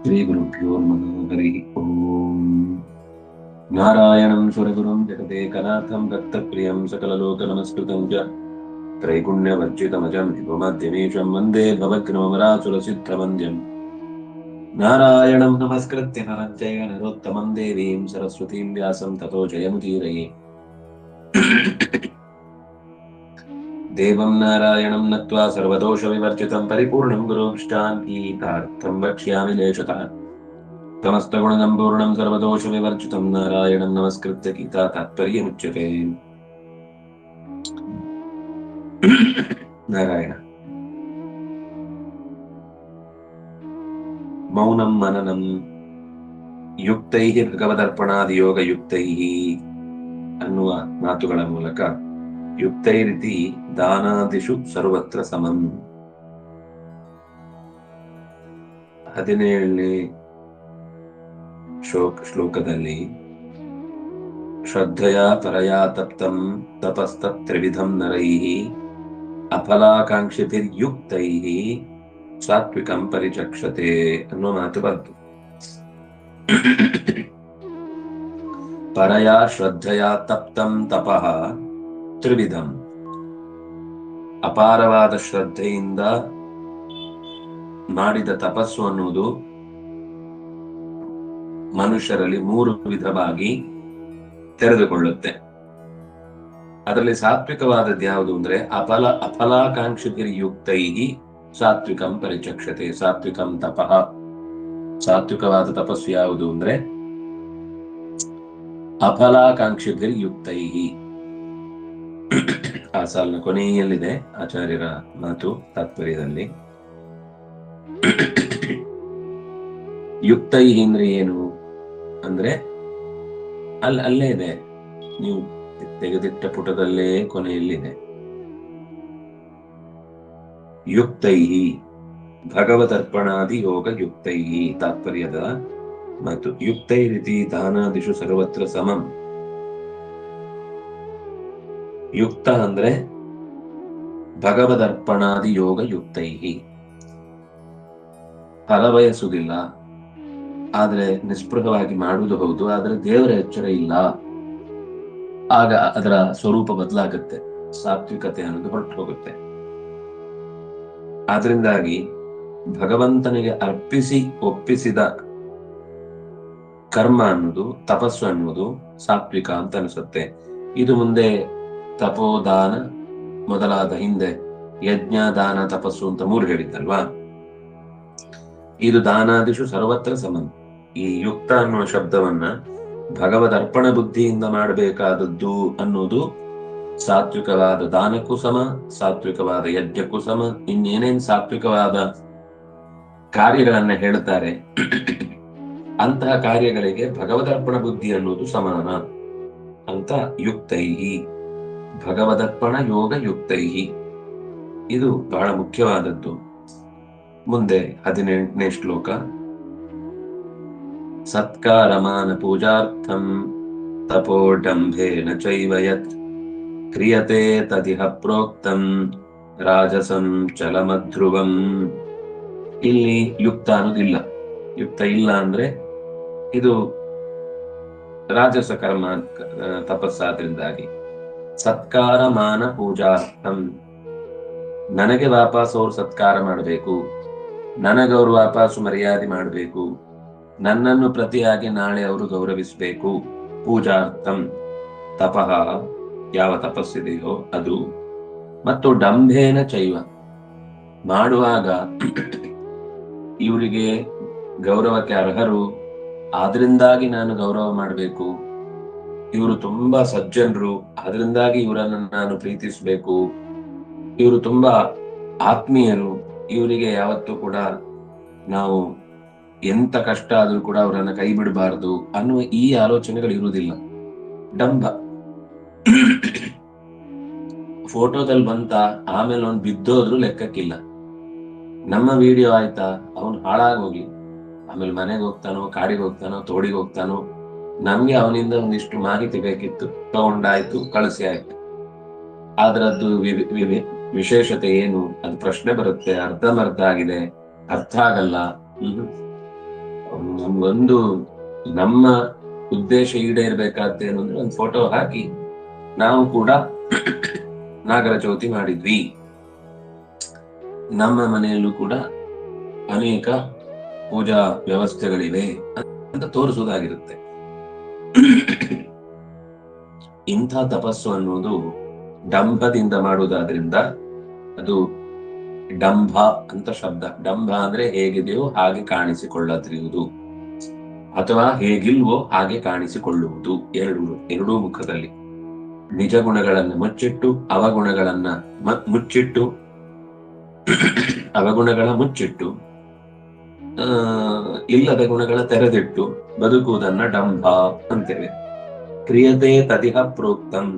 श्रीगुरुभ्यो नमः हरिः ओम्। नारायणं सुरगुरुं जगदेकनाथं दत्तप्रियं सकललोकनमस्कृतं च त्रैगुण्यवर्जितमजं विभुमध्यमीशं वन्दे भवग्नोमरासुरसिद्धवन्द्यम्। नारायणं नमस्कृत्य नरं चैव नरोत्तमं देवीं सरस्वतीं व्यासं ततो जयमुदीरये। देवं नारायणं नत्वा सर्वदोषविवर्जितं परिपूर्णं गुरुष्टान्गीतार्थं वक्ष्यामि लेशतः। समस्तगुणसम्पूर्णं सर्वदोषविवर्जितं नारायणं नमस्कृत्य गीता तात्पर्यमुच्यते। नारायण मौनं मननं ಯುಕ್ತೈಹಿ ಭಗವದರ್ಪಣಾದಿಯೋಗಯುಕ್ತೈಹಿ ಅನ್ನುವ ಮಾತುಗಳ ಮೂಲಕ ಯುಕ್ತೈರಿತಿ ದಾನಾದಿಷು ಸರ್ವತ್ರ ಸಮಂ 17ನೇ ಶ್ಲೋಕದಲ್ಲಿ ಶ್ರದ್ಧೆಯ ಪರಯಾ ತಪ್ತಂ ತಪಸ್ತತ್ರಿವಿಧಂ ನರೈಹಿ ಅಫಲಾಕಾಂಕ್ಷಿಭಿರ್ಯುಕ್ತೈಹಿ ಸಾತ್ವಿಕಂ ಪರಿಚಕ್ಷತೆ ಅನ್ನುವ ಮಾತು ಬಂತು. ಪರಯ ಶ್ರದ್ಧೆಯ ತಪ್ತಂ ತಪಃ ತ್ರಿವಿಧಂ, ಅಪಾರವಾದ ಶ್ರದ್ಧೆಯಿಂದ ಮಾಡಿದ ತಪಸ್ಸು ಅನ್ನುವುದು ಮನುಷ್ಯರಲ್ಲಿ 3 ವಿಧವಾಗಿ ತೆರೆದುಕೊಳ್ಳುತ್ತೆ. ಅದರಲ್ಲಿ ಸಾತ್ವಿಕವಾದದ್ದು ಯಾವುದು ಅಂದ್ರೆ ಅಫಲಾಕಾಂಕ್ಷಿಭಿರ್ಯುಕ್ತೈಹಿ ಸಾತ್ವಿಕಂ ಪರಿಚಕ್ಷತೆ. ಸಾತ್ವಿಕಂ ತಪಃ, ಸಾತ್ವಿಕವಾದ ತಪಸ್ಸು ಯಾವುದು ಅಂದ್ರೆ ಅಫಲಾಕಾಂಕ್ಷಿಭಿರ್ಯುಕ್ತೈಹಿ. ಆ ಸಾಲಿನ ಕೊನೆಯಲ್ಲಿದೆ ಆಚಾರ್ಯರ ಮಾತು ತಾತ್ಪರ್ಯದಲ್ಲಿ. ಯುಕ್ತೈಹಿ ಅಂದ್ರೆ ಏನು ಅಂದ್ರೆ ಅಲ್ಲೇ ಇದೆ, ನೀವು ತೆಗೆದಿಟ್ಟ ಪುಟದಲ್ಲೇ ಕೊನೆಯಲ್ಲಿದೆ. ಯುಕ್ತೈಹಿ ಭಗವದರ್ಪಣಾದಿ ಯೋಗ ಯುಕ್ತೈಹಿ ತಾತ್ಪರ್ಯದ ಮತ್ತು ಯುಕ್ತೈರಿತಿ ದಾನಾದಿಷು ಸರ್ವತ್ರ ಸಮಂ. ಯುಕ್ತ ಅಂದ್ರೆ ಭಗವದರ್ಪಣಾದಿ ಯೋಗ ಯುಕ್ತೈಹಿ, ಫಲ ಬಯಸುವುದಿಲ್ಲ, ಆದ್ರೆ ನಿಸ್ಪೃಹವಾಗಿ ಮಾಡುವುದು ಹೌದು, ಆದ್ರೆ ದೇವರ ಎಚ್ಚರ ಇಲ್ಲ, ಆಗ ಅದರ ಸ್ವರೂಪ ಬದಲಾಗುತ್ತೆ, ಸಾತ್ವಿಕತೆ ಅನ್ನೋದು ಹೊರಟು ಹೋಗುತ್ತೆ. ಆದ್ರಿಂದಾಗಿ ಭಗವಂತನಿಗೆ ಅರ್ಪಿಸಿ ಒಪ್ಪಿಸಿದ ಕರ್ಮ ಅನ್ನೋದು, ತಪಸ್ಸು ಅನ್ನುವುದು ಸಾತ್ವಿಕ ಅಂತ ಅನಿಸುತ್ತೆ. ಇದು ಮುಂದೆ ತಪೋದಾನ ಮೊದಲಾದ ಹಿಂದೆ ಯಜ್ಞ ದಾನ ತಪಸ್ಸು ಅಂತ 3 ಹೇಳಿದ್ದಲ್ವಾ. ಇದು ದಾನಾದಿಷು ಸರ್ವತ್ರ ಸಮಂ. ಈ ಯುಕ್ತ ಅನ್ನುವ ಶಬ್ದವನ್ನ ಭಗವದರ್ಪಣ ಬುದ್ಧಿಯಿಂದ ಮಾಡಬೇಕಾದದ್ದು ಅನ್ನೋದು ಸಾತ್ವಿಕವಾದ ದಾನಕ್ಕೂ ಸಮ, ಸಾತ್ವಿಕವಾದ ಯಜ್ಞಕ್ಕೂ ಸಮ. ಇನ್ನೇನೇನ್ ಸಾತ್ವಿಕವಾದ ಕಾರ್ಯಗಳನ್ನ ಹೇಳ್ತಾರೆ ಅಂತಹ ಕಾರ್ಯಗಳಿಗೆ ಭಗವದರ್ಪಣ ಬುದ್ಧಿ ಅನ್ನೋದು ಸಮಾನ ಅಂತ ಯುಕ್ತೈಹಿ, ಭಗವದರ್ಪಣ ಯೋಗ ಯುಕ್ತೈಹಿ. ಇದು ಬಹಳ ಮುಖ್ಯವಾದದ್ದು. ಮುಂದೆ 18ನೇ ಶ್ಲೋಕ. ಸತ್ಕಾರಮಾನ ಪೂಜಾರ್ಥಂ ತಪೋಡಂಭೇನ ಚೈವ ಯತ್ ಕ್ರಿಯತೆ ತದಿಹ ಪ್ರೋಕ್ತಂ ರಾಜಸಂ ಚಲಮಧ್ರುವಂ. ಇಲ್ಲಿ ಯುಕ್ತ ಅನ್ನೋದಿಲ್ಲ. ಯುಕ್ತ ಇಲ್ಲ ಅಂದ್ರೆ ಇದು ರಾಜಸ ಕರ್ಮ ತಪಸ್ಸಾದ್ರಿಂದಾಗಿ. ಸತ್ಕಾರ ಮಾನ ಪೂಜಾರ್ಥಂ, ನನಗೆ ವಾಪಸ್ ಅವ್ರು ಸತ್ಕಾರ ಮಾಡಬೇಕು, ನನಗವ್ರು ವಾಪಸ್ ಮರ್ಯಾದೆ ಮಾಡಬೇಕು, ನನ್ನನ್ನು ಪ್ರತಿಯಾಗಿ ನಾಳೆ ಅವರು ಗೌರವಿಸಬೇಕು. ಪೂಜಾರ್ಥಂ ತಪಃ, ಯಾವ ತಪಸ್ಸಿದೆಯೋ ಅದು. ಮತ್ತು ಡಂಭೇನ ಚೈವ, ಮಾಡುವಾಗ ಇವರಿಗೆ ಗೌರವಕ್ಕೆ ಅರ್ಹರು, ಆದ್ರಿಂದಾಗಿ ನಾನು ಗೌರವ ಮಾಡಬೇಕು, ಇವರು ತುಂಬಾ ಸಜ್ಜನರು, ಆದ್ರಿಂದಾಗಿ ಇವರನ್ನು ನಾನು ಪ್ರೀತಿಸಬೇಕು, ಇವರು ತುಂಬಾ ಆತ್ಮೀಯರು, ಇವರಿಗೆ ಯಾವತ್ತೂ ಕೂಡ ನಾವು ಎಂತ ಕಷ್ಟ ಆದ್ರೂ ಕೂಡ ಅವರನ್ನ ಕೈ ಬಿಡಬಾರದು ಅನ್ನುವ ಈ ಆಲೋಚನೆಗಳು ಇರುವುದಿಲ್ಲ. ಡಂಭ. ಫೋಟೋದಲ್ಲಿ ಬಂತ, ಆಮೇಲೆ ಅವ್ನು ಬಿದ್ದೋದ್ರು ಲೆಕ್ಕಕ್ಕಿಲ್ಲ. ನಮ್ಮ ವಿಡಿಯೋ ಆಯ್ತಾ, ಅವನು ಹಾಳಾಗೋಗ್ಲಿ, ಆಮೇಲೆ ಮನೆಗೆ ಹೋಗ್ತಾನೋ, ಕಾಡಿಗೆ ಹೋಗ್ತಾನೋ, ತೋಡಿಗೆ ಹೋಗ್ತಾನೋ, ನಮ್ಗೆ ಅವನಿಂದ ಒಂದಿಷ್ಟು ಮಾಹಿತಿ ಬೇಕಿತ್ತು, ತಗೊಂಡಾಯ್ತು, ಕಳಿಸಿ ಆಯ್ತು. ಆದ್ರದ್ದು ವಿಶೇಷತೆ ಏನು, ಅದು ಪ್ರಶ್ನೆ ಬರುತ್ತೆ. ಅರ್ಧಮರ್ಧ ಆಗಿದೆ, ಅರ್ಥ ಆಗಲ್ಲ. ಒಂದು ನಮ್ಮ ಉದ್ದೇಶ ಈಡೇರ್ಬೇಕಾದ್ದೇನು ಅಂದ್ರೆ ಒಂದು ಫೋಟೋ ಹಾಕಿ ನಾವು ಕೂಡ ನಾಗರ ಚೌತಿ ಮಾಡಿದ್ವಿ, ನಮ್ಮ ಮನೆಯಲ್ಲೂ ಕೂಡ ಅನೇಕ ಪೂಜಾ ವ್ಯವಸ್ಥೆಗಳಿವೆ ಅಂತ ತೋರಿಸುವುದಾಗಿರುತ್ತೆ. ಇಂಥ ತಪಸ್ಸು ಅನ್ನುವುದು ಡಂಭದಿಂದ ಮಾಡುವುದಾದ್ರಿಂದ ಅದು ಡಂಭ ಅಂತ ಶಬ್ದ. ಡಂಭ ಅಂದ್ರೆ ಹೇಗಿದೆಯೋ ಹಾಗೆ ಕಾಣಿಸಿಕೊಳ್ಳದಿರುವುದು ಅಥವಾ ಹೇಗಿಲ್ವೋ ಹಾಗೆ ಕಾಣಿಸಿಕೊಳ್ಳುವುದು, ಎರಡೂ ಮುಖದಲ್ಲಿ. ನಿಜ ಗುಣಗಳನ್ನ ಮುಚ್ಚಿಟ್ಟು ಅವಗುಣಗಳನ್ನ ಮುಚ್ಚಿಟ್ಟು ಅವಗುಣಗಳ ಮುಚ್ಚಿಟ್ಟು ಇಲ್ಲದ ಗುಣಗಳ ತೆರೆದಿಟ್ಟು ಬದುಕುವುದನ್ನ ಡಂಭ ಅಂತೇವೆ. ಕ್ರಿಯತೆ ತದಿಹ ಪ್ರೋಕ್ತಂ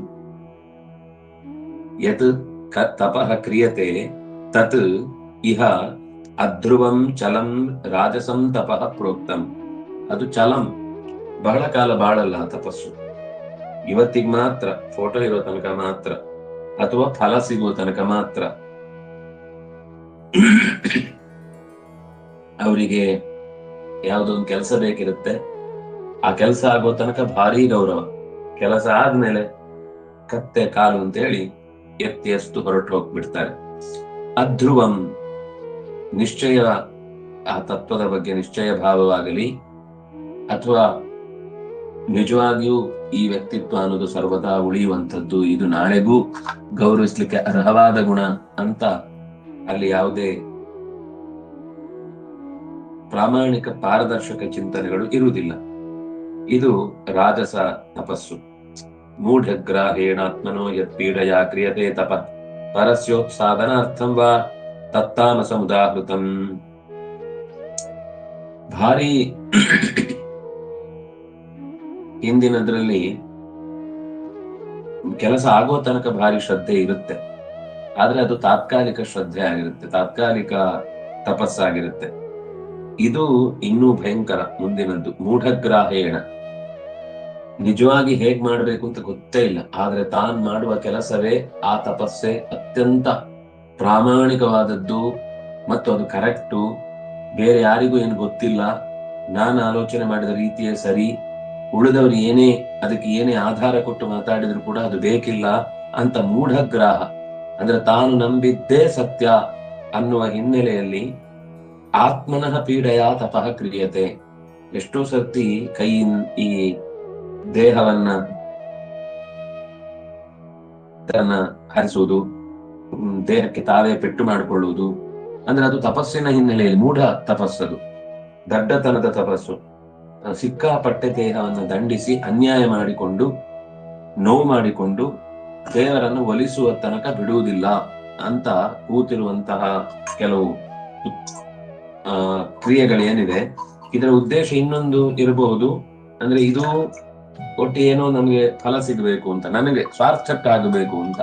ಯತ್ ತಪಃ ಕ್ರಿಯತೆ ತತ್ ಇಹ ಅಧ್ರುವಂ ಚಲಂ ರಾಜಸಂ ತಪಃ ಪ್ರೋಕ್ತಂ. ಅದು ಚಲಂ, ಬಹಳ ಕಾಲ ಬಾಳಲ್ಲ ತಪಸ್ಸು. ಇವತ್ತಿಗೆ ಮಾತ್ರ, ಫೋಟೋ ಇರೋ ತನಕ ಮಾತ್ರ, ಅಥವಾ ಫಲ ಸಿಗುವ ತನಕ ಮಾತ್ರ. ಅವರಿಗೆ ಯಾವುದೋ ಒಂದು ಕೆಲಸ ಬೇಕಿರುತ್ತೆ, ಆ ಕೆಲಸ ಆಗೋ ತನಕ ಭಾರಿ ಗೌರವ. ಕೆಲಸ ಆದ್ಮೇಲೆ ಕತ್ತೆ ಕಾಲು ಅಂತ ಹೇಳಿ ಎತ್ತಿ ಎಷ್ಟು ಹೊರಟು ಹೋಗ್ಬಿಡ್ತಾರೆ. ಅಧ್ರುವಂ, ನಿಶ್ಚಯ, ಆ ತತ್ವದ ಬಗ್ಗೆ ನಿಶ್ಚಯ ಭಾವವಾಗಲಿ ಅಥವಾ ನಿಜವಾಗಿಯೂ ಈ ವ್ಯಕ್ತಿತ್ವ ಅನ್ನೋದು ಸರ್ವದಾ ಉಳಿಯುವಂಥದ್ದು, ಇದು ನಾಳೆಗೂ ಗೌರವಿಸ್ಲಿಕ್ಕೆ ಅರ್ಹವಾದ ಗುಣ ಅಂತ ಅಲ್ಲಿ ಯಾವುದೇ ಪ್ರಾಮಾಣಿಕ ಪಾರದರ್ಶಕ ಚಿಂತನೆಗಳು ಇರುವುದಿಲ್ಲ. ಇದು ರಾಜಸ ತಪಸ್ಸು. ಮೂಢಗ್ರಾಹೇಣಾತ್ಮನೋ ಯತ್ಪೀಡಯ ಕ್ರಿಯತೆ ತಪ ಪರಸ್ಯೋತ್ಸಾಧನಾರ್ಥಂ ವಾ ತತ್ತಾಮಸಮುದಾಹೃತಂ. ಭಾರಿ ಹಿಂದಿನದ್ರಲ್ಲಿ ಕೆಲಸ ಆಗೋ ತನಕ ಭಾರಿ ಶ್ರದ್ಧೆ ಇರುತ್ತೆ, ಆದ್ರೆ ಅದು ತಾತ್ಕಾಲಿಕ ಶ್ರದ್ಧೆ ಆಗಿರುತ್ತೆ, ತಾತ್ಕಾಲಿಕ ತಪಸ್ಸಾಗಿರುತ್ತೆ. ಇದು ಇನ್ನೂ ಭಯಂಕರ ಮುಂದಿನದ್ದು. ಮೂಢಗ್ರಾಹೇಣ, ನಿಜವಾಗಿ ಹೇಗ್ ಮಾಡ್ಬೇಕು ಅಂತ ಗೊತ್ತೇ ಇಲ್ಲ, ಆದ್ರೆ ತಾನ್ ಮಾಡುವ ಕೆಲಸವೇ ಆ ತಪಸ್ಸೆ, ಅತ್ಯಂತ ಪ್ರಾಮಾಣಿಕವಾದದ್ದು ಮತ್ತು ಅದು ಕರೆಕ್ಟು, ಬೇರೆ ಯಾರಿಗೂ ಏನು ಗೊತ್ತಿಲ್ಲ, ನಾನು ಆಲೋಚನೆ ಮಾಡಿದ ರೀತಿಯೇ ಸರಿ, ಉಳಿದವರು ಅದಕ್ಕೆ ಏನೇ ಆಧಾರ ಕೊಟ್ಟು ಮಾತಾಡಿದ್ರು ಕೂಡ ಅದು ಬೇಕಿಲ್ಲ ಅಂತ ಮೂಢಗ್ರಾಹ, ಅಂದ್ರೆ ತಾನು ನಂಬಿದ್ದೇ ಸತ್ಯ ಅನ್ನುವ ಹಿನ್ನೆಲೆಯಲ್ಲಿ ಆತ್ಮನಃ ಪೀಡೆಯ ತಪಃ ಕ್ರಿಯತೆ. ಎಷ್ಟೋ ಸರ್ತಿ ಈ ದೇಹವನ್ನ ಹರಿಸುವುದು, ದೇಹಕ್ಕೆ ತಾವೇ ಪೆಟ್ಟು ಮಾಡಿಕೊಳ್ಳುವುದು, ಅಂದ್ರೆ ಅದು ತಪಸ್ಸಿನ ಹಿನ್ನೆಲೆಯಲ್ಲಿ ಮೂಢ ತಪಸ್ಸದು, ದಡ್ಡತನದ ತಪಸ್ಸು. ಸಿಕ್ಕಾಪಟ್ಟೆ ದೇಹವನ್ನು ದಂಡಿಸಿ ಅನ್ಯಾಯ ಮಾಡಿಕೊಂಡು ನೋವು ಮಾಡಿಕೊಂಡು ದೇವರನ್ನು ಒಲಿಸುವ ತನಕ ಬಿಡುವುದಿಲ್ಲ ಅಂತ ಕೂತಿರುವಂತಹ ಕೆಲವು ಕ್ರಿಯೆಗಳೇನಿದೆ, ಇದರ ಉದ್ದೇಶ ಇನ್ನೊಂದು ಇರಬಹುದು. ಅಂದ್ರೆ ಇದು ಒಟ್ಟು ಏನೋ ನಮ್ಗೆ ಫಲ ಸಿಗಬೇಕು ಅಂತ, ನನಗೆ ಸ್ವಾರ್ಥಕ್ಕಾಗಬೇಕು ಅಂತ.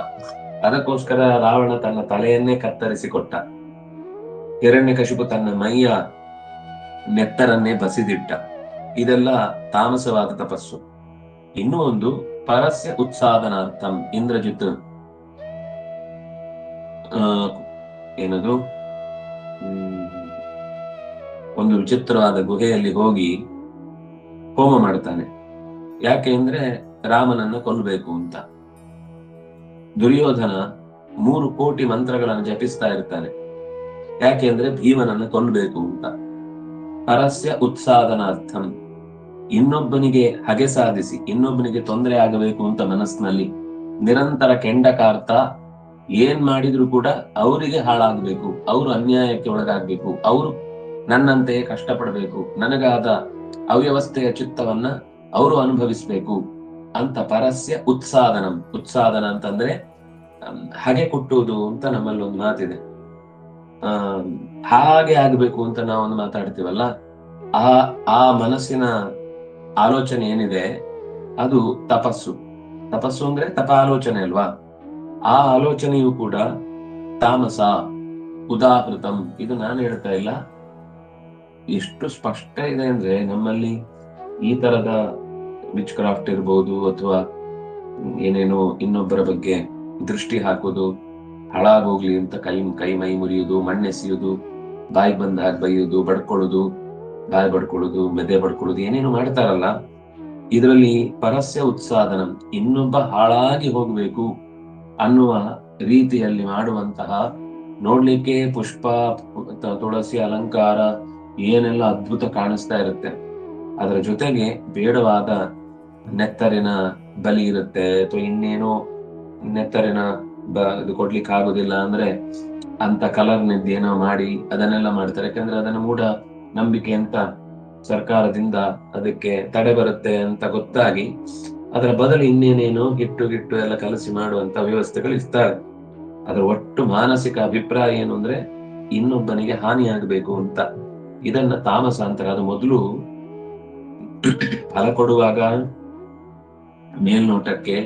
ಅದಕ್ಕೋಸ್ಕರ ರಾವಣ ತನ್ನ ತಲೆಯನ್ನೇ ಕತ್ತರಿಸಿಕೊಟ್ಟ, ಹಿರಣ್ಯಕಶಿಪು ತನ್ನ ಮೈಯ ನೆತ್ತರನ್ನೇ ಬಸಿದಿಟ್ಟ. ಇದೆಲ್ಲ ತಾಮಸವಾದ ತಪಸ್ಸು. ಇನ್ನೂ ಒಂದು ಪರಸ್ಯ ಉತ್ಸಾದನಾರ್ಥಂ. ಇಂದ್ರಜಿತ್ ಏನದು ಒಂದು ವಿಚಿತ್ರವಾದ ಗುಹೆಯಲ್ಲಿ ಹೋಗಿ ಹೋಮ ಮಾಡ್ತಾನೆ. ಯಾಕೆ ಅಂದ್ರೆ ರಾಮನನ್ನ ಕೊಲ್ಲಬೇಕು ಅಂತ. ದುರ್ಯೋಧನ 3 ಕೋಟಿ ಮಂತ್ರಗಳನ್ನು ಜಪಿಸ್ತಾ ಇರ್ತಾನೆ. ಯಾಕೆ ಅಂದ್ರೆ ಭೀಮನನ್ನ ಕೊಲ್ಲಬೇಕು ಅಂತ. ಪರಸ್ಯ ಉತ್ಸಾದನಾರ್ಥಂ, ಇನ್ನೊಬ್ಬನಿಗೆ ಹಗೆ ಸಾಧಿಸಿ, ಇನ್ನೊಬ್ಬನಿಗೆ ತೊಂದರೆ ಆಗಬೇಕು ಅಂತ ಮನಸ್ಸಿನಲ್ಲಿ ನಿರಂತರ ಕೆಂಡ ಕಾರ್ತಾ ಏನ್ ಮಾಡಿದ್ರು ಕೂಡ ಅವರಿಗೆ ಹಾಳಾಗಬೇಕು, ಅವರು ಅನ್ಯಾಯಕ್ಕೆ ಒಳಗಾಗಬೇಕು, ಅವರು ನನ್ನಂತೆಯೇ ಕಷ್ಟಪಡಬೇಕು, ನನಗಾದ ಅವ್ಯವಸ್ಥೆಯ ಚಿತ್ತವನ್ನ ಅವರು ಅನುಭವಿಸ್ಬೇಕು ಅಂತ ಪರಸ್ಯ ಉತ್ಸಾದನಂ. ಉತ್ಸಾದನ ಅಂತಂದ್ರೆ ಹಗೆ ಕುಟ್ಟುವುದು ಅಂತ ನಮ್ಮಲ್ಲಿ ಒಂದು ಮಾತಿದೆ. ಹಾಗೆ ಆಗ್ಬೇಕು ಅಂತ ನಾವೊಂದು ಮಾತಾಡ್ತೀವಲ್ಲ, ಆ ಮನಸ್ಸಿನ ಆಲೋಚನೆ ಏನಿದೆ ಅದು ತಪಸ್ಸು. ತಪಸ್ಸು ಅಂದ್ರೆ ತಪ ಆಲೋಚನೆ ಅಲ್ವಾ? ಆ ಆಲೋಚನೆಯು ಕೂಡ ತಾಮಸ ಉದಾಹೃತಂ. ಇದು ನಾನು ಹೇಳ್ತಾ ಇಲ್ಲ, ಎಷ್ಟು ಸ್ಪಷ್ಟ ಇದೆ ಅಂದ್ರೆ ನಮ್ಮಲ್ಲಿ ಈ ತರದ ವಿಚ್ ಕ್ರಾಫ್ಟ್ ಇರ್ಬೋದು, ಅಥವಾ ಏನೇನೋ ಇನ್ನೊಬ್ಬರ ಬಗ್ಗೆ ದೃಷ್ಟಿ ಹಾಕೋದು, ಹಾಳಾಗೋಗ್ಲಿ ಅಂತ ಕೈ ಮೈ ಮುರಿಯುವುದು, ಮಣ್ಣೆಸೆಯುವುದು, ಬಾಯಿ ಬಂದಾಗ ಬೈಯುವುದು, ಬಡ್ಕೊಳ್ಳೋದು, ಬಾಯಿ ಬಡ್ಕೊಳ್ಳೋದು, ಮೆದೆ ಬಡ್ಕೊಳ್ಳೋದು, ಏನೇನು ಮಾಡ್ತಾರಲ್ಲ, ಇದರಲ್ಲಿ ಪರಸ್ಯ ಉತ್ಸಾದನಂ, ಇನ್ನೊಬ್ಬ ಹಾಳಾಗಿ ಹೋಗ್ಬೇಕು ಅನ್ನುವ ರೀತಿಯಲ್ಲಿ ಮಾಡುವಂತಹ, ನೋಡ್ಲಿಕ್ಕೆ ಪುಷ್ಪ, ತುಳಸಿ ಅಲಂಕಾರ ಏನೆಲ್ಲ ಅದ್ಭುತ ಕಾಣಿಸ್ತಾ ಇರುತ್ತೆ, ಅದರ ಜೊತೆಗೆ ಬೇಡವಾದ ನೆತ್ತರಿನ ಬಲಿ ಇರುತ್ತೆ, ಅಥವಾ ಇನ್ನೇನೋ ನೆತ್ತರಿನ ಇದು ಕೊಡ್ಲಿಕ್ಕೆ ಆಗುದಿಲ್ಲ ಅಂದ್ರೆ ಅಂತ ಕಲರ್ನಿದ್ದು ಏನೋ ಮಾಡಿ ಅದನ್ನೆಲ್ಲ ಮಾಡ್ತಾರೆ. ಯಾಕಂದ್ರೆ ಅದನ್ನ ಮೂಢ ನಂಬಿಕೆ ಅಂತ ಸರ್ಕಾರದಿಂದ ಅದಕ್ಕೆ ತಡೆ ಬರುತ್ತೆ ಅಂತ ಗೊತ್ತಾಗಿ ಅದರ ಬದಲು ಇನ್ನೇನೇನೋ ಗಿಟ್ಟು ಎಲ್ಲ ಕಲಸಿ ಮಾಡುವಂತ ವ್ಯವಸ್ಥೆಗಳು ಇರ್ತವೆ. ಅದರ ಒಟ್ಟು ಮಾನಸಿಕ ಅಭಿಪ್ರಾಯ ಏನು ಅಂದ್ರೆ ಇನ್ನೊಬ್ಬನಿಗೆ ಹಾನಿಯಾಗಬೇಕು ಅಂತ. ಇದನ್ನ ತಾಮಸ ಅಂತಾರೆ. ಅದು ಮೊದಲು ಫಲ ಕೊಡುವಾಗ ಮೇಲ್ನೋಟಕ್ಕೆ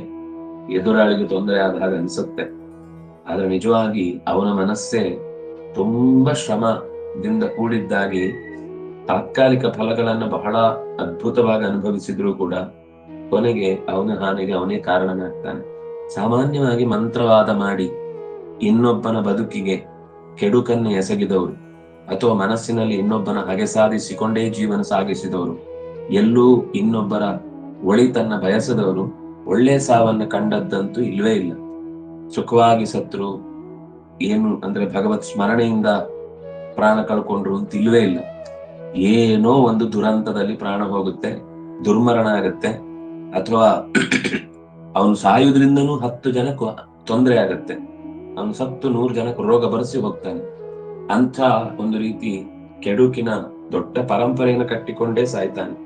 ಎದುರಾಳಿಗೆ ತೊಂದರೆ ಆದಾಗ ಅನ್ಸುತ್ತೆ, ಆದ್ರೆ ನಿಜವಾಗಿ ಅವನ ಮನಸ್ಸೇ ತುಂಬಾ ಶ್ರಮದಿಂದ ಕೂಡಿದ್ದಾಗಿ ತಾತ್ಕಾಲಿಕ ಫಲಗಳನ್ನ ಬಹಳ ಅದ್ಭುತವಾಗಿ ಅನುಭವಿಸಿದ್ರು ಕೂಡ ಕೊನೆಗೆ ಅವನ ಹಾನಿಗೆ ಅವನೇ ಕಾರಣನಾಗ್ತಾನೆ. ಸಾಮಾನ್ಯವಾಗಿ ಮಂತ್ರವಾದ ಮಾಡಿ ಇನ್ನೊಬ್ಬನ ಬದುಕಿಗೆ ಕೆಡುಕನ್ನು ಎಸಗಿದವರು ಅಥವಾ ಮನಸ್ಸಿನಲ್ಲಿ ಇನ್ನೊಬ್ಬನ ಹಗೆ ಸಾಧಿಸಿಕೊಂಡೇ ಜೀವನ ಸಾಗಿಸಿದವರು, ಎಲ್ಲೂ ಇನ್ನೊಬ್ಬರ ಒಳಿತನ್ನ ಬಯಸದವರು ಒಳ್ಳೆ ಸಾವನ್ನ ಕಂಡದ್ದಂತೂ ಇಲ್ವೇ ಇಲ್ಲ. ಸುಖವಾಗಿ ಸತ್ರು, ಏನು ಅಂದ್ರೆ ಭಗವತ್ ಸ್ಮರಣೆಯಿಂದ ಪ್ರಾಣ ಕಳ್ಕೊಂಡ್ರು ಅಂತ ಇಲ್ವೇ ಇಲ್ಲ. ಏನೋ ಒಂದು ದುರಂತದಲ್ಲಿ ಪ್ರಾಣ ಹೋಗುತ್ತೆ, ದುರ್ಮರಣ ಆಗುತ್ತೆ, ಅಥವಾ ಅವನು ಸಾಯುವುದ್ರಿಂದನೂ 10 ಜನಕ್ಕೂ ತೊಂದರೆ ಆಗತ್ತೆ, ಅವನು ಸತ್ತು 100 ಜನಕ್ಕೆ ರೋಗ ಬರೆಸಿ ಹೋಗ್ತಾನೆ. ಅಂಥ ಒಂದು ರೀತಿ ಕೆಡುಕಿನ ದೊಡ್ಡ ಪರಂಪರೆಯನ್ನು ಕಟ್ಟಿಕೊಂಡೇ ಸಾಯ್ತಾನೆ.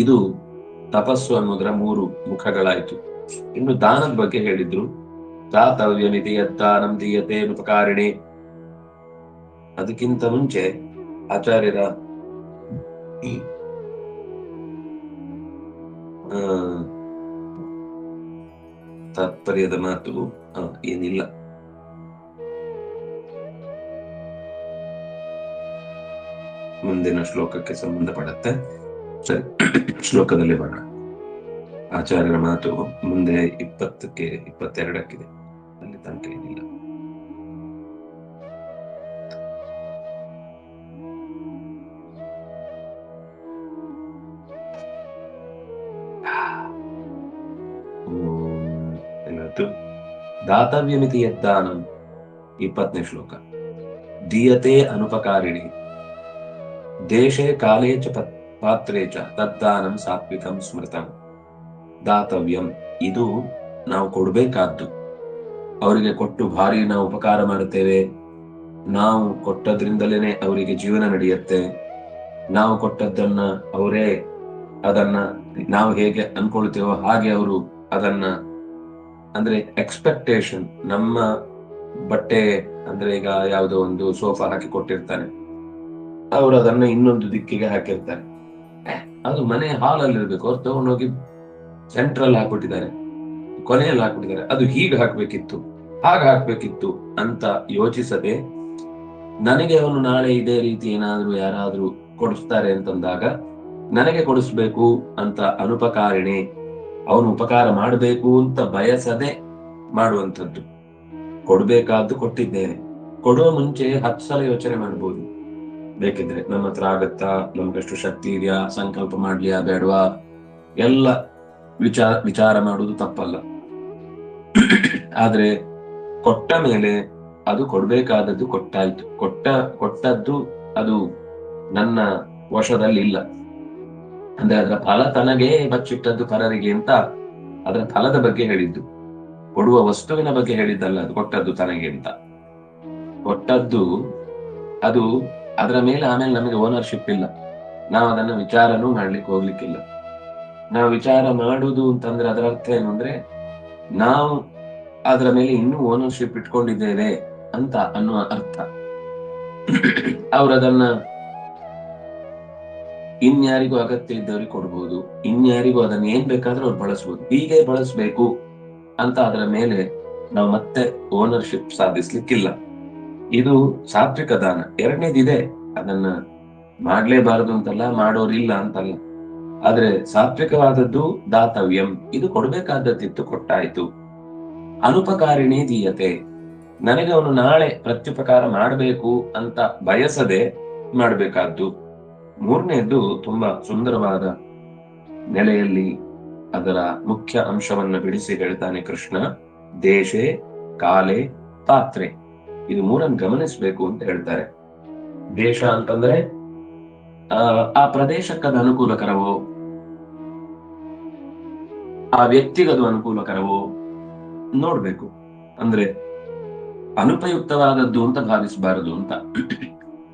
ಇದು ತಪಸ್ಸು ಅನ್ನೋದರ 3 ಮುಖಗಳಾಯ್ತು. ಇನ್ನು ದಾನದ ಬಗ್ಗೆ ಹೇಳಿದ್ರು. ದಾತವ್ಯಮಿತಿ ಯದ್ದಾನಂ ದೀಯತೆ ಉಪಕಾರಿಣಿ. ಅದಕ್ಕಿಂತ ಮುಂಚೆ ಆಚಾರ್ಯರ ತಾತ್ಪರ್ಯದ ಮಾತು ಏನಿಲ್ಲ. ಮುಂದಿನ ಶ್ಲೋಕಕ್ಕೆ ಸಂಬಂಧಪಡುತ್ತೆ. ಸರಿ, ಶ್ಲೋಕದಲ್ಲಿ ಬರೋಣ. ಆಚಾರ್ಯರ ಮಾತು ಮುಂದೆ 20ಕ್ಕೆ 22ಕ್ಕಿದೆ, ಅಲ್ಲಿ ತನಕ ಏನಿಲ್ಲ. ದಾತವ್ಯಮಿತಿ ಯದ್ದಾನಂ 20ನೇ ಶ್ಲೋಕ. ದೀಯತೆ ಅನುಪಕಾರಿಣಿ ದೇಶೇ ಕಾಲೇ ಚ ಪಾತ್ರೇ ಚ ತದ್ದಾನಂ ಸಾತ್ವಿಕಂ ಸ್ಮೃತಂ. ದಾತವ್ಯಂ, ಇದು ನಾವು ಕೊಡ್ಬೇಕಾದ್ದು. ಅವರಿಗೆ ಕೊಟ್ಟು ಭಾರಿ ನಾವು ಉಪಕಾರ ಮಾಡುತ್ತೇವೆ, ನಾವು ಕೊಟ್ಟದ್ರಿಂದಲೇನೆ ಅವರಿಗೆ ಜೀವನ ನಡೆಯುತ್ತೆ, ನಾವು ಕೊಟ್ಟದ್ದನ್ನ ಅವರೇ ಅದನ್ನ ನಾವು ಹೇಗೆ ಅನ್ಕೊಳ್ತೇವೋ ಹಾಗೆ ಅವರು ಅದನ್ನ, ಅಂದ್ರೆ ಎಕ್ಸ್ಪೆಕ್ಟೇಷನ್. ನಮ್ಮ ಬಟ್ಟೆ ಅಂದ್ರೆ ಈಗ ಯಾವುದೋ ಒಂದು ಸೋಫಾ ಹಾಕಿ ಕೊಟ್ಟಿರ್ತಾನೆ, ಅವರು ಅದನ್ನ ಇನ್ನೊಂದು ದಿಕ್ಕಿಗೆ ಹಾಕಿರ್ತಾರೆ, ಅದು ಮನೆ ಹಾಲಲ್ಲಿ ಇರ್ಬೇಕು, ಅವ್ರು ತಗೊಂಡೋಗಿ ಸೆಂಟ್ರಲ್ ಹಾಕ್ಬಿಟ್ಟಿದ್ದಾರೆ, ಕೊನೆಯಲ್ಲಿ ಹಾಕ್ಬಿಟ್ಟಿದ್ದಾರೆ, ಅದು ಹೀಗೆ ಹಾಕ್ಬೇಕಿತ್ತು ಹಾಗೆ ಹಾಕ್ಬೇಕಿತ್ತು ಅಂತ ಯೋಚಿಸದೆ, ನನಗೆ ಅವನು ನಾಳೆ ಇದೇ ರೀತಿ ಏನಾದ್ರೂ ಯಾರಾದ್ರೂ ಕೊಡಿಸ್ತಾರೆ ಅಂತಂದಾಗ ನನಗೆ ಕೊಡಿಸ್ಬೇಕು ಅಂತ ಅನುಪಕಾರಿಣಿ, ಅವನು ಉಪಕಾರ ಮಾಡಬೇಕು ಅಂತ ಬಯಸದೆ ಮಾಡುವಂಥದ್ದು. ಕೊಡ್ಬೇಕಾದ್ದು ಕೊಟ್ಟಿದ್ದೇನೆ, ಕೊಡುವ ಮುಂಚೆ 10 ಸಲ ಯೋಚನೆ ಮಾಡ್ಬೋದು. ಬೇಕಿದ್ರೆ ನಮ್ಮ ಹತ್ರ ಆಗತ್ತಾ, ನಮ್ಗಷ್ಟು ಶಕ್ತಿ ಇದೆಯಾ, ಸಂಕಲ್ಪ ಮಾಡ್ಲಿಯಾ ಬೇಡವಾ, ಎಲ್ಲ ವಿಚಾರ ಮಾಡುವುದು ತಪ್ಪಲ್ಲ. ಆದ್ರೆ ಕೊಟ್ಟ ಮೇಲೆ ಅದು ಕೊಡ್ಬೇಕಾದದ್ದು ಕೊಟ್ಟಾಯ್ತು. ಕೊಟ್ಟದ್ದು ಅದು ನನ್ನ ವಶದಲ್ಲಿ ಇಲ್ಲ. ಅಂದ್ರೆ ಅದರ ಫಲ ತನಗೆ ಬಚ್ಚಿಟ್ಟದ್ದು ಪರರಿಗೆ ಅಂತ ಅದರ ಫಲದ ಬಗ್ಗೆ ಹೇಳಿದ್ದು, ಕೊಡುವ ವಸ್ತುವಿನ ಬಗ್ಗೆ ಹೇಳಿದ್ದಲ್ಲ. ಅದು ಕೊಟ್ಟದ್ದು ತನಗೆ ಅಂತ, ಕೊಟ್ಟದ್ದು ಅದು ಅದರ ಮೇಲೆ ಆಮೇಲೆ ನಮಗೆ ಓನರ್ಶಿಪ್ ಇಲ್ಲ, ನಾವು ಅದನ್ನ ವಿಚಾರನೂ ಮಾಡ್ಲಿಕ್ಕೆ ಹೋಗ್ಲಿಕ್ಕಿಲ್ಲ. ನಾವು ವಿಚಾರ ಮಾಡುದು ಅಂತಂದ್ರೆ ಅದರ ಅರ್ಥ ಏನು ಅಂದ್ರೆ ನಾವು ಅದರ ಮೇಲೆ ಇನ್ನೂ ಓನರ್ಶಿಪ್ ಇಟ್ಕೊಂಡಿದ್ದೇವೆ ಅಂತ ಅನ್ನುವ ಅರ್ಥ. ಅವ್ರದನ್ನ ಇನ್ಯಾರಿಗೂ ಅಗತ್ಯ ಇದ್ದವ್ರಿಗೆ ಕೊಡ್ಬೋದು, ಇನ್ಯಾರಿಗೂ ಅದನ್ನ ಏನ್ ಬೇಕಾದ್ರೂ ಅವ್ರು ಬಳಸ್ಬೋದು, ಹೀಗೆ ಬಳಸ್ಬೇಕು ಅಂತ ಅದರ ಮೇಲೆ ನಾವು ಮತ್ತೆ ಓನರ್ಶಿಪ್ ಸಾಧಿಸ್ಲಿಕ್ಕಿಲ್ಲ. ಇದು ಸಾತ್ವಿಕ ದಾನ. ಎರಡನೇದಿದೆ, ಅದನ್ನ ಮಾಡ್ಲೇಬಾರದು ಅಂತಲ್ಲ, ಮಾಡೋರಿಲ್ಲ ಅಂತಲ್ಲ, ಆದ್ರೆ ಸಾತ್ವಿಕವಾದದ್ದು ದಾತವ್ಯಂ, ಇದು ಕೊಡ್ಬೇಕಾದದ್ದಿತ್ತು ಕೊಟ್ಟಾಯ್ತು. ಅನುಪಕಾರಿಣಿ ದೀಯತೆ, ನನಗೆ ಅವನು ನಾಳೆ ಪ್ರತ್ಯುಪಕಾರ ಮಾಡಬೇಕು ಅಂತ ಬಯಸದೆ ಮಾಡಬೇಕಾದ್ದು. ಮೂರನೇದ್ದು ತುಂಬಾ ಸುಂದರವಾದ ನೆಲೆಯಲ್ಲಿ ಅದರ ಮುಖ್ಯ ಅಂಶವನ್ನ ಬಿಡಿಸಿ ಹೇಳ್ತಾನೆ ಕೃಷ್ಣ. ದೇಶೆ, ಕಾಲೆ, ಪಾತ್ರೆ, ಇದು ಮೂರನ್ನು ಗಮನಿಸಬೇಕು ಅಂತ ಹೇಳ್ತಾರೆ. ದೇಶ ಅಂತಂದ್ರೆ ಆ ಪ್ರದೇಶಕ್ಕದು ಅನುಕೂಲಕರವೋ, ಆ ವ್ಯಕ್ತಿಗದು ಅನುಕೂಲಕರವೋ ನೋಡ್ಬೇಕು. ಅಂದ್ರೆ ಅನುಪಯುಕ್ತವಾದದ್ದು ಅಂತ ಭಾವಿಸಬಾರದು ಅಂತ.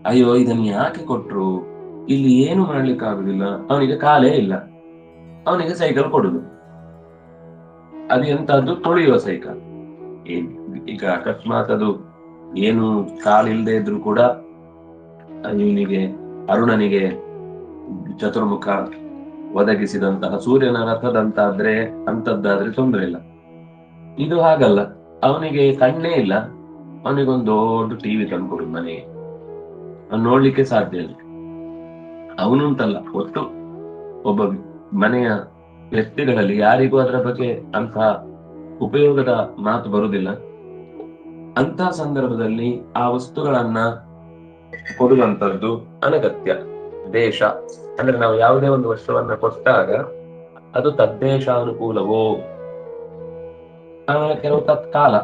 ಅಯ್ಯೋ ಇದನ್ನ ಯಾಕೆ ಕೊಟ್ರು, ಇಲ್ಲಿ ಏನು ಮಾಡ್ಲಿಕ್ಕಾಗುದಿಲ್ಲ, ಅವನಿಗೆ ಕಾಲೇ ಇಲ್ಲ, ಅವನಿಗೆ ಸೈಕಲ್ ಕೊಡುದು. ಅದು ಎಂತದ್ದು, ತುಳಿಯುವ ಸೈಕಲ್. ಈಗ ಅಕಸ್ಮಾತ್ ಅದು ಏನು ಕಾಲಿಲ್ಲದೆ ಇದ್ರು ಕೂಡ ಇವನಿಗೆ ಅರುಣನಿಗೆ ಚತುರ್ಮುಖ ಒದಗಿಸಿದಂತಹ ಸೂರ್ಯನ ರಥದಂತಾದ್ರೆ ಅಂತದ್ದಾದ್ರೆ ತೊಂದರೆ ಇಲ್ಲ. ಇದು ಹಾಗಲ್ಲ, ಅವನಿಗೆ ಕಣ್ಣೇ ಇಲ್ಲ, ಅವನಿಗೊಂದು ದೊಡ್ಡ ಟಿವಿ ತಂದ್ಕೊಡು ಮನೆಗೆ, ಅವ್ನು ನೋಡ್ಲಿಕ್ಕೆ ಸಾಧ್ಯ ಇಲ್ಲ. ಅವನುಂಟಲ್ಲ, ಒಟ್ಟು ಒಬ್ಬ ಮನೆಯ ವ್ಯಕ್ತಿಗಳಲ್ಲಿ ಯಾರಿಗೂ ಅದರ ಬಗ್ಗೆ ಅಂತ ಉಪಯೋಗದ ಮಾತು ಬರುವುದಿಲ್ಲ. ಅಂತ ಸಂದರ್ಭದಲ್ಲಿ ಆ ವಸ್ತುಗಳನ್ನ ಕೊಡುವಂತದ್ದು ಅನಗತ್ಯ. ದೇಶ ಅಂದ್ರೆ ನಾವು ಯಾವುದೇ ಒಂದು ವಸ್ತುವನ್ನ ಕೊಟ್ಟಾಗ ಅದು ತದ್ದೇಶಾನುಕೂಲವೋ, ಕೆಲವು ತತ್ಕಾಲ.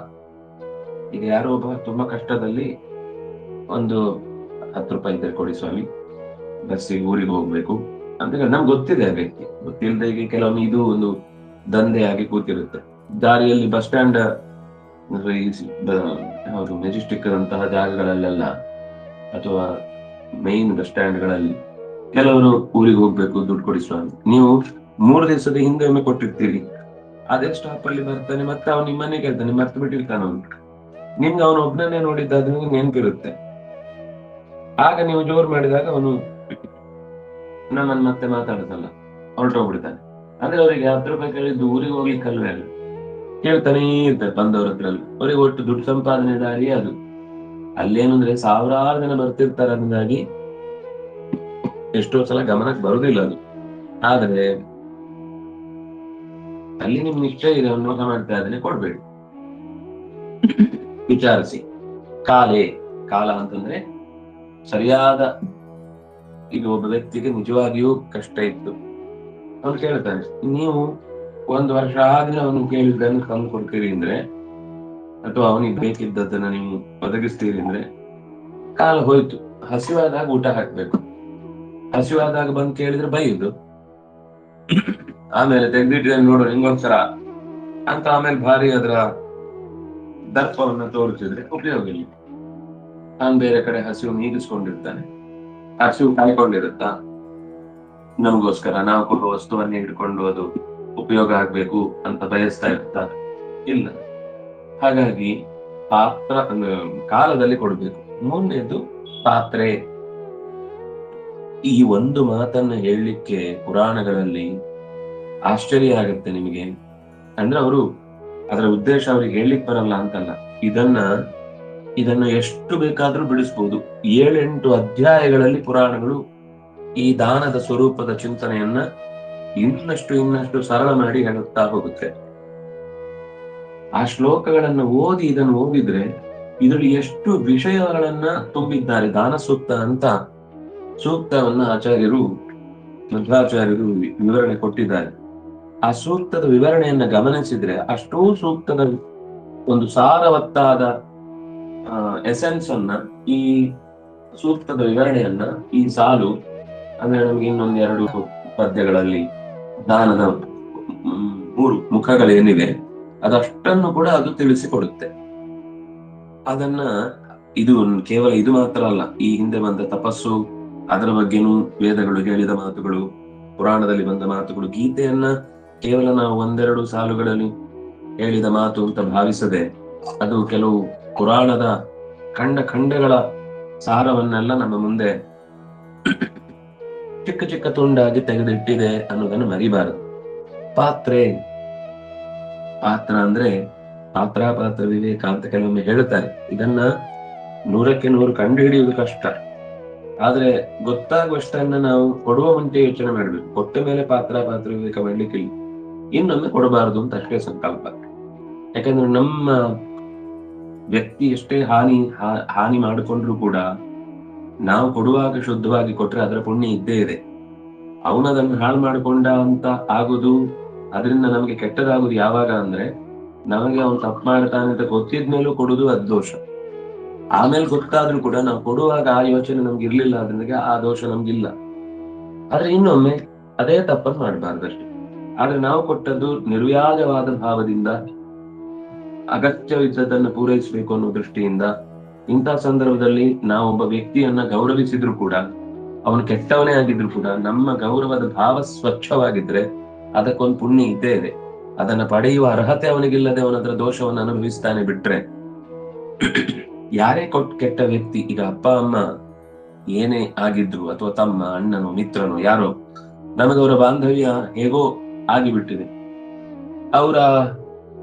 ಈಗ ಯಾರೋ ಒಬ್ಬ ತುಂಬಾ ಕಷ್ಟದಲ್ಲಿ ಒಂದು 10 ರೂಪಾಯಿ ಇದ್ರೆ ಕೊಡಿ ಸ್ವಾಮಿ, ಬಸ್ಸಿಗೆ ಊರಿಗೆ ಹೋಗ್ಬೇಕು ಅಂತ ನಮ್ಗೆ ಗೊತ್ತಿದೆ ಆ ವ್ಯಕ್ತಿ. ಗೊತ್ತಿಲ್ಲದೆ ಈಗ ಕೆಲವೊಮ್ಮೆ ಇದು ಒಂದು ದಂಧೆ ಆಗಿ ಕೂತಿರುತ್ತೆ. ದಾರಿಯಲ್ಲಿ ಬಸ್ ಸ್ಟ್ಯಾಂಡ್ ಯಾವುದು ಮೆಜೆಸ್ಟಿಕ್ ಅಂತಹ ಜಾಗಗಳಲ್ಲೆಲ್ಲ ಅಥವಾ ಮೈನ್ ಬಸ್ ಸ್ಟ್ಯಾಂಡ್ ಗಳಲ್ಲಿ ಕೆಲವರು ಊರಿಗೆ ಹೋಗ್ಬೇಕು, ದುಡ್ಡು ಕೊಡಿ ಸ್ವಾಮಿ. ನೀವು 3 ದಿವಸದ ಹಿಂದೆ ಒಮ್ಮೆ ಕೊಟ್ಟಿರ್ತೀರಿ, ಅದೇ ಸ್ಟಾಪ್ ಅಲ್ಲಿ ಬರ್ತಾನೆ, ಮತ್ತೆ ಅವ್ನು ನಿಮ್ಮನ್ನೇ ಕೇಳ್ತಾನೆ, ಮರ್ತು ಬಿಟ್ಟಿರ್ತಾನ ಅವನು. ನಿಮ್ಗೆ ಅವನು ಒಬ್ಬನನ್ನೇ ನೋಡಿದ್ದಾದ್ರೆ ನೆನಪಿರುತ್ತೆ. ಆಗ ನೀವು ಜೋರ್ ಮಾಡಿದಾಗ ಅವನು ನಮ್ಮನ್ನು ಮತ್ತೆ ಮಾತಾಡುತ್ತಲ್ಲ, ಹೊರಟೋಗ್ಬಿಡ್ತಾನೆ. ಅಂದ್ರೆ ಅವರಿಗೆ 10 ರೂಪಾಯಿ ಕೇಳಿದ್ದು ಊರಿಗೆ ಹೋಗ್ಲಿಕ್ಕಲ್ವೇ ಅಲ್ಲ, ಕೇಳ್ತಾನೇ ಇರ್ತಾರೆ ಬಂದವ್ರ ಹತ್ರ. ಅವರಿಗೆ ಒಟ್ಟು ದುಡ್ಡು ಸಂಪಾದನೆ ದಾರಿ ಅದು. ಅಲ್ಲೇನು ಅಂದ್ರೆ ಸಾವಿರಾರು ಜನ ಬರ್ತಿರ್ತಾರೆ, ಅದರಿಂದಾಗಿ ಎಷ್ಟೋ ಸಲ ಗಮನಕ್ಕೆ ಬರುದಿಲ್ಲ ಅದು. ಆದ್ರೆ ಅಲ್ಲಿ ನಿಮ್ ನಿಶ್ಚಯ ಇದೆ, ಅವ್ನು ಮೋಸ ಮಾಡ್ತಾ ಇದ್ದಾನೆ, ಕೊಡ್ಬೇಡಿ, ವಿಚಾರಿಸಿ. ಕಾಲೇ, ಕಾಲ ಅಂತಂದ್ರೆ ಸರಿಯಾದ, ಈಗ ಒಬ್ಬ ವ್ಯಕ್ತಿಗೆ ನಿಜವಾಗಿಯೂ ಕಷ್ಟ ಇತ್ತು, ಅವನು ಕೇಳ್ತಾನೆ, ನೀವು 1 ವರ್ಷ ಆದ್ರೆ ಅವನು ಕೇಳಿದ್ದನ್ನು ತಂದು ಕೊಡ್ತೀರಿ ಅಂದ್ರೆ, ಅಥವಾ ಅವನಿಗೆ ಬೇಕಿದ್ದದನ್ನ ನೀವು ಒದಗಿಸ್ತೀರಿ ಅಂದ್ರೆ ಕಾಲ ಹೋಯ್ತು. ಹಸಿವಾದಾಗ ಊಟ ಹಾಕ್ಬೇಕು, ಹಸಿವಾದಾಗ ಬಂದು ಕೇಳಿದ್ರೆ ಬೈಯುದು, ಆಮೇಲೆ ತೆಗ್ದಿಟ್ಟಿದ್ರೆ ನೋಡು ಹಿಂಗೋಸ್ಕರ ಅಂತ ಆಮೇಲೆ ಭಾರಿ ಅದರ ದರ್ಪವನ್ನ ತೋರಿಸಿದ್ರೆ ಉಪಯೋಗ ಇಲ್ಲ. ನಾನು ಬೇರೆ ಕಡೆ ಹಸಿವು ನೀಗಿಸ್ಕೊಂಡಿರ್ತಾನೆ, ಹಸಿವು ಕಾಯ್ಕೊಂಡಿರುತ್ತಾ, ನಮಗೋಸ್ಕರ ನಾವು ಕೊಡುವ ವಸ್ತುವನ್ನೇ ಹಿಡ್ಕೊಂಡು ಅದು ಉಪಯೋಗ ಆಗ್ಬೇಕು ಅಂತ ಬಯಸ್ತಾ ಇರ್ತಾ ಇಲ್ಲ. ಹಾಗಾಗಿ ಪಾತ್ರ ಕಾಲದಲ್ಲಿ ಕೊಡ್ಬೇಕು. ಮುಂದೇದು ಪಾತ್ರೆ. ಈ ಒಂದು ಮಾತನ್ನ ಹೇಳಲಿಕ್ಕೆ ಪುರಾಣಗಳಲ್ಲಿ ಆಶ್ಚರ್ಯ ಆಗುತ್ತೆ ನಿಮಗೆ. ಅಂದ್ರೆ ಅವರು ಅದರ ಉದ್ದೇಶ ಅವ್ರಿಗೆ ಹೇಳಲಿಕ್ಕೆ ಬರಲ್ಲ ಅಂತಲ್ಲ, ಇದನ್ನ ಎಷ್ಟು ಬೇಕಾದ್ರೂ ಬಿಡಿಸ್ಬೋದು. 7-8 ಅಧ್ಯಾಯಗಳಲ್ಲಿ ಪುರಾಣಗಳು ಈ ದಾನದ ಸ್ವರೂಪದ ಚಿಂತನೆಯನ್ನ ಇನ್ನಷ್ಟು ಸರಳ ಮಾಡಿ ಹೇಳುತ್ತಾ ಹೋಗುತ್ತೆ. ಆ ಶ್ಲೋಕಗಳನ್ನ ಇದನ್ನು ಓದಿದ್ರೆ ಇದರಲ್ಲಿ ಎಷ್ಟು ವಿಷಯಗಳನ್ನ ತುಂಬಿದ್ದಾರೆ. ದಾನ ಸೂಕ್ತ ಅಂತ ಸೂಕ್ತವನ್ನ ಮಧ್ವಾಚಾರ್ಯರು ವಿವರಣೆ ಕೊಟ್ಟಿದ್ದಾರೆ. ಆ ಸೂಕ್ತದ ವಿವರಣೆಯನ್ನ ಗಮನಿಸಿದ್ರೆ ಅಷ್ಟೂ ಸೂಕ್ತದ ಒಂದು ಸಾರವತ್ತಾದ ಎಸೆನ್ಸ್ ಅನ್ನ, ಈ ಸೂಕ್ತದ ವಿವರಣೆಯನ್ನ ಈ ಸಾಲು ಅಂದ್ರೆ ನಮ್ಗೆ ಇನ್ನೊಂದು 2 ಪದ್ಯಗಳಲ್ಲಿ ದಾನದ 3 ಮುಖಗಳೇನಿವೆ ಅದಷ್ಟನ್ನು ಕೂಡ ಅದು ತಿಳಿಸಿಕೊಡುತ್ತೆ. ಅದನ್ನ ಇದು ಕೇವಲ ಇದು ಮಾತ್ರ ಅಲ್ಲ, ಈ ಹಿಂದೆ ಬಂದ ತಪಸ್ಸು ಅದರ ಬಗ್ಗೆನೂ ವೇದಗಳು ಹೇಳಿದ ಮಾತುಗಳು, ಪುರಾಣದಲ್ಲಿ ಬಂದ ಮಾತುಗಳು, ಗೀತೆಯನ್ನ ಕೇವಲ ನಾವು 1-2 ಸಾಲುಗಳಲ್ಲಿ ಹೇಳಿದ ಮಾತು ಅಂತ ಭಾವಿಸದೆ ಅದು ಕೆಲವು ಪುರಾಣದ ಖಂಡಗಳ ಸಾರವನ್ನೆಲ್ಲ ನಮ್ಮ ಮುಂದೆ ಚಿಕ್ಕ ಚಿಕ್ಕ ತುಂಡಾಗಿ ತೆಗೆದಿಟ್ಟಿದೆ ಅನ್ನೋದನ್ನು ಮರಿಬಾರದು. ಪಾತ್ರ ಅಂದ್ರೆ ಪಾತ್ರ ವಿವೇಕ ಅಂತ ಕೆಲವೊಮ್ಮೆ ಹೇಳುತ್ತಾರೆ. ಇದನ್ನ 100ಕ್ಕೆ 100 ಕಂಡು ಹಿಡಿಯುವುದು ಕಷ್ಟ. ಆದ್ರೆ ಗೊತ್ತಾಗುವಷ್ಟನ್ನ ನಾವು ಕೊಡುವ ಮುಂಚೆ ಯೋಚನೆ ಮಾಡ್ಬೇಕು. ಕೊಟ್ಟ ಮೇಲೆ ಪಾತ್ರ ವಿವೇಕ ಮಾಡ್ಲಿಕ್ಕಿಲ್ಲ, ಇನ್ನೊಮ್ಮೆ ಕೊಡಬಾರದು ಅಂತ ಅಷ್ಟೇ ಸಂಕಲ್ಪ. ಯಾಕಂದ್ರೆ ನಮ್ಮ ವ್ಯಕ್ತಿ ಎಷ್ಟೇ ಹಾನಿ ಮಾಡಿಕೊಂಡ್ರು ಕೂಡ ನಾವು ಕೊಡುವಾಗ ಶುದ್ಧವಾಗಿ ಕೊಟ್ರೆ ಅದರ ಪುಣ್ಯ ಇದ್ದೇ ಇದೆ. ಅವನದನ್ನು ಹಾಳು ಮಾಡಿಕೊಂಡ ಅಂತ ಆಗುದು, ಅದರಿಂದ ನಮಗೆ ಕೆಟ್ಟದಾಗುದು ಯಾವಾಗ ಅಂದ್ರೆ, ನಮಗೆ ಅವನು ತಪ್ಪು ಮಾಡ್ತಾನೆ ಅಂತ ಗೊತ್ತಿದ್ಮೇಲೂ ಕೊಡುದು ಅದು ದೋಷ. ಆಮೇಲೆ ಗೊತ್ತಾದ್ರೂ ಕೂಡ ನಾವು ಕೊಡುವಾಗ ಆ ಯೋಚನೆ ನಮ್ಗೆ ಇರ್ಲಿಲ್ಲ, ಅದರಿಂದ ಆ ದೋಷ ನಮ್ಗಿಲ್ಲ. ಆದ್ರೆ ಇನ್ನೊಮ್ಮೆ ಅದೇ ತಪ್ಪನ್ನು ಮಾಡಬಾರ್ದಷ್ಟೇ. ಆದ್ರೆ ನಾವು ಕೊಟ್ಟದ್ದು ನಿರ್ವ್ಯಾಜವಾದ ಭಾವದಿಂದ, ಅಗತ್ಯವಿದ್ದದನ್ನು ಪೂರೈಸಬೇಕು ಅನ್ನೋ ದೃಷ್ಟಿಯಿಂದ, ಇಂಥ ಸಂದರ್ಭದಲ್ಲಿ ನಾವೊಬ್ಬ ವ್ಯಕ್ತಿಯನ್ನ ಗೌರವಿಸಿದ್ರು ಕೂಡ, ಅವನು ಕೆಟ್ಟವನೇ ಆಗಿದ್ರು ಕೂಡ, ನಮ್ಮ ಗೌರವದ ಭಾವ ಸ್ವಚ್ಛವಾಗಿದ್ರೆ ಅದಕ್ಕೊಂದು ಪುಣ್ಯ ಇದ್ದೇ ಇದೆ. ಅದನ್ನ ಪಡೆಯುವ ಅರ್ಹತೆ ಅವನಿಗಿಲ್ಲದೆ ಅವನದ್ರ ದೋಷವನ್ನು ಅನುಭವಿಸ್ತಾನೆ ಬಿಟ್ರೆ, ಯಾರೇ ಕೆಟ್ಟ ವ್ಯಕ್ತಿ, ಈಗ ಅಪ್ಪ ಅಮ್ಮ ಏನೇ ಆಗಿದ್ರು, ಅಥವಾ ತಮ್ಮ, ಅಣ್ಣನು, ಮಿತ್ರನು, ಯಾರೋ, ನಮಗವರ ಬಾಂಧವ್ಯ ಹೇಗೋ ಆಗಿಬಿಟ್ಟಿದೆ, ಅವರ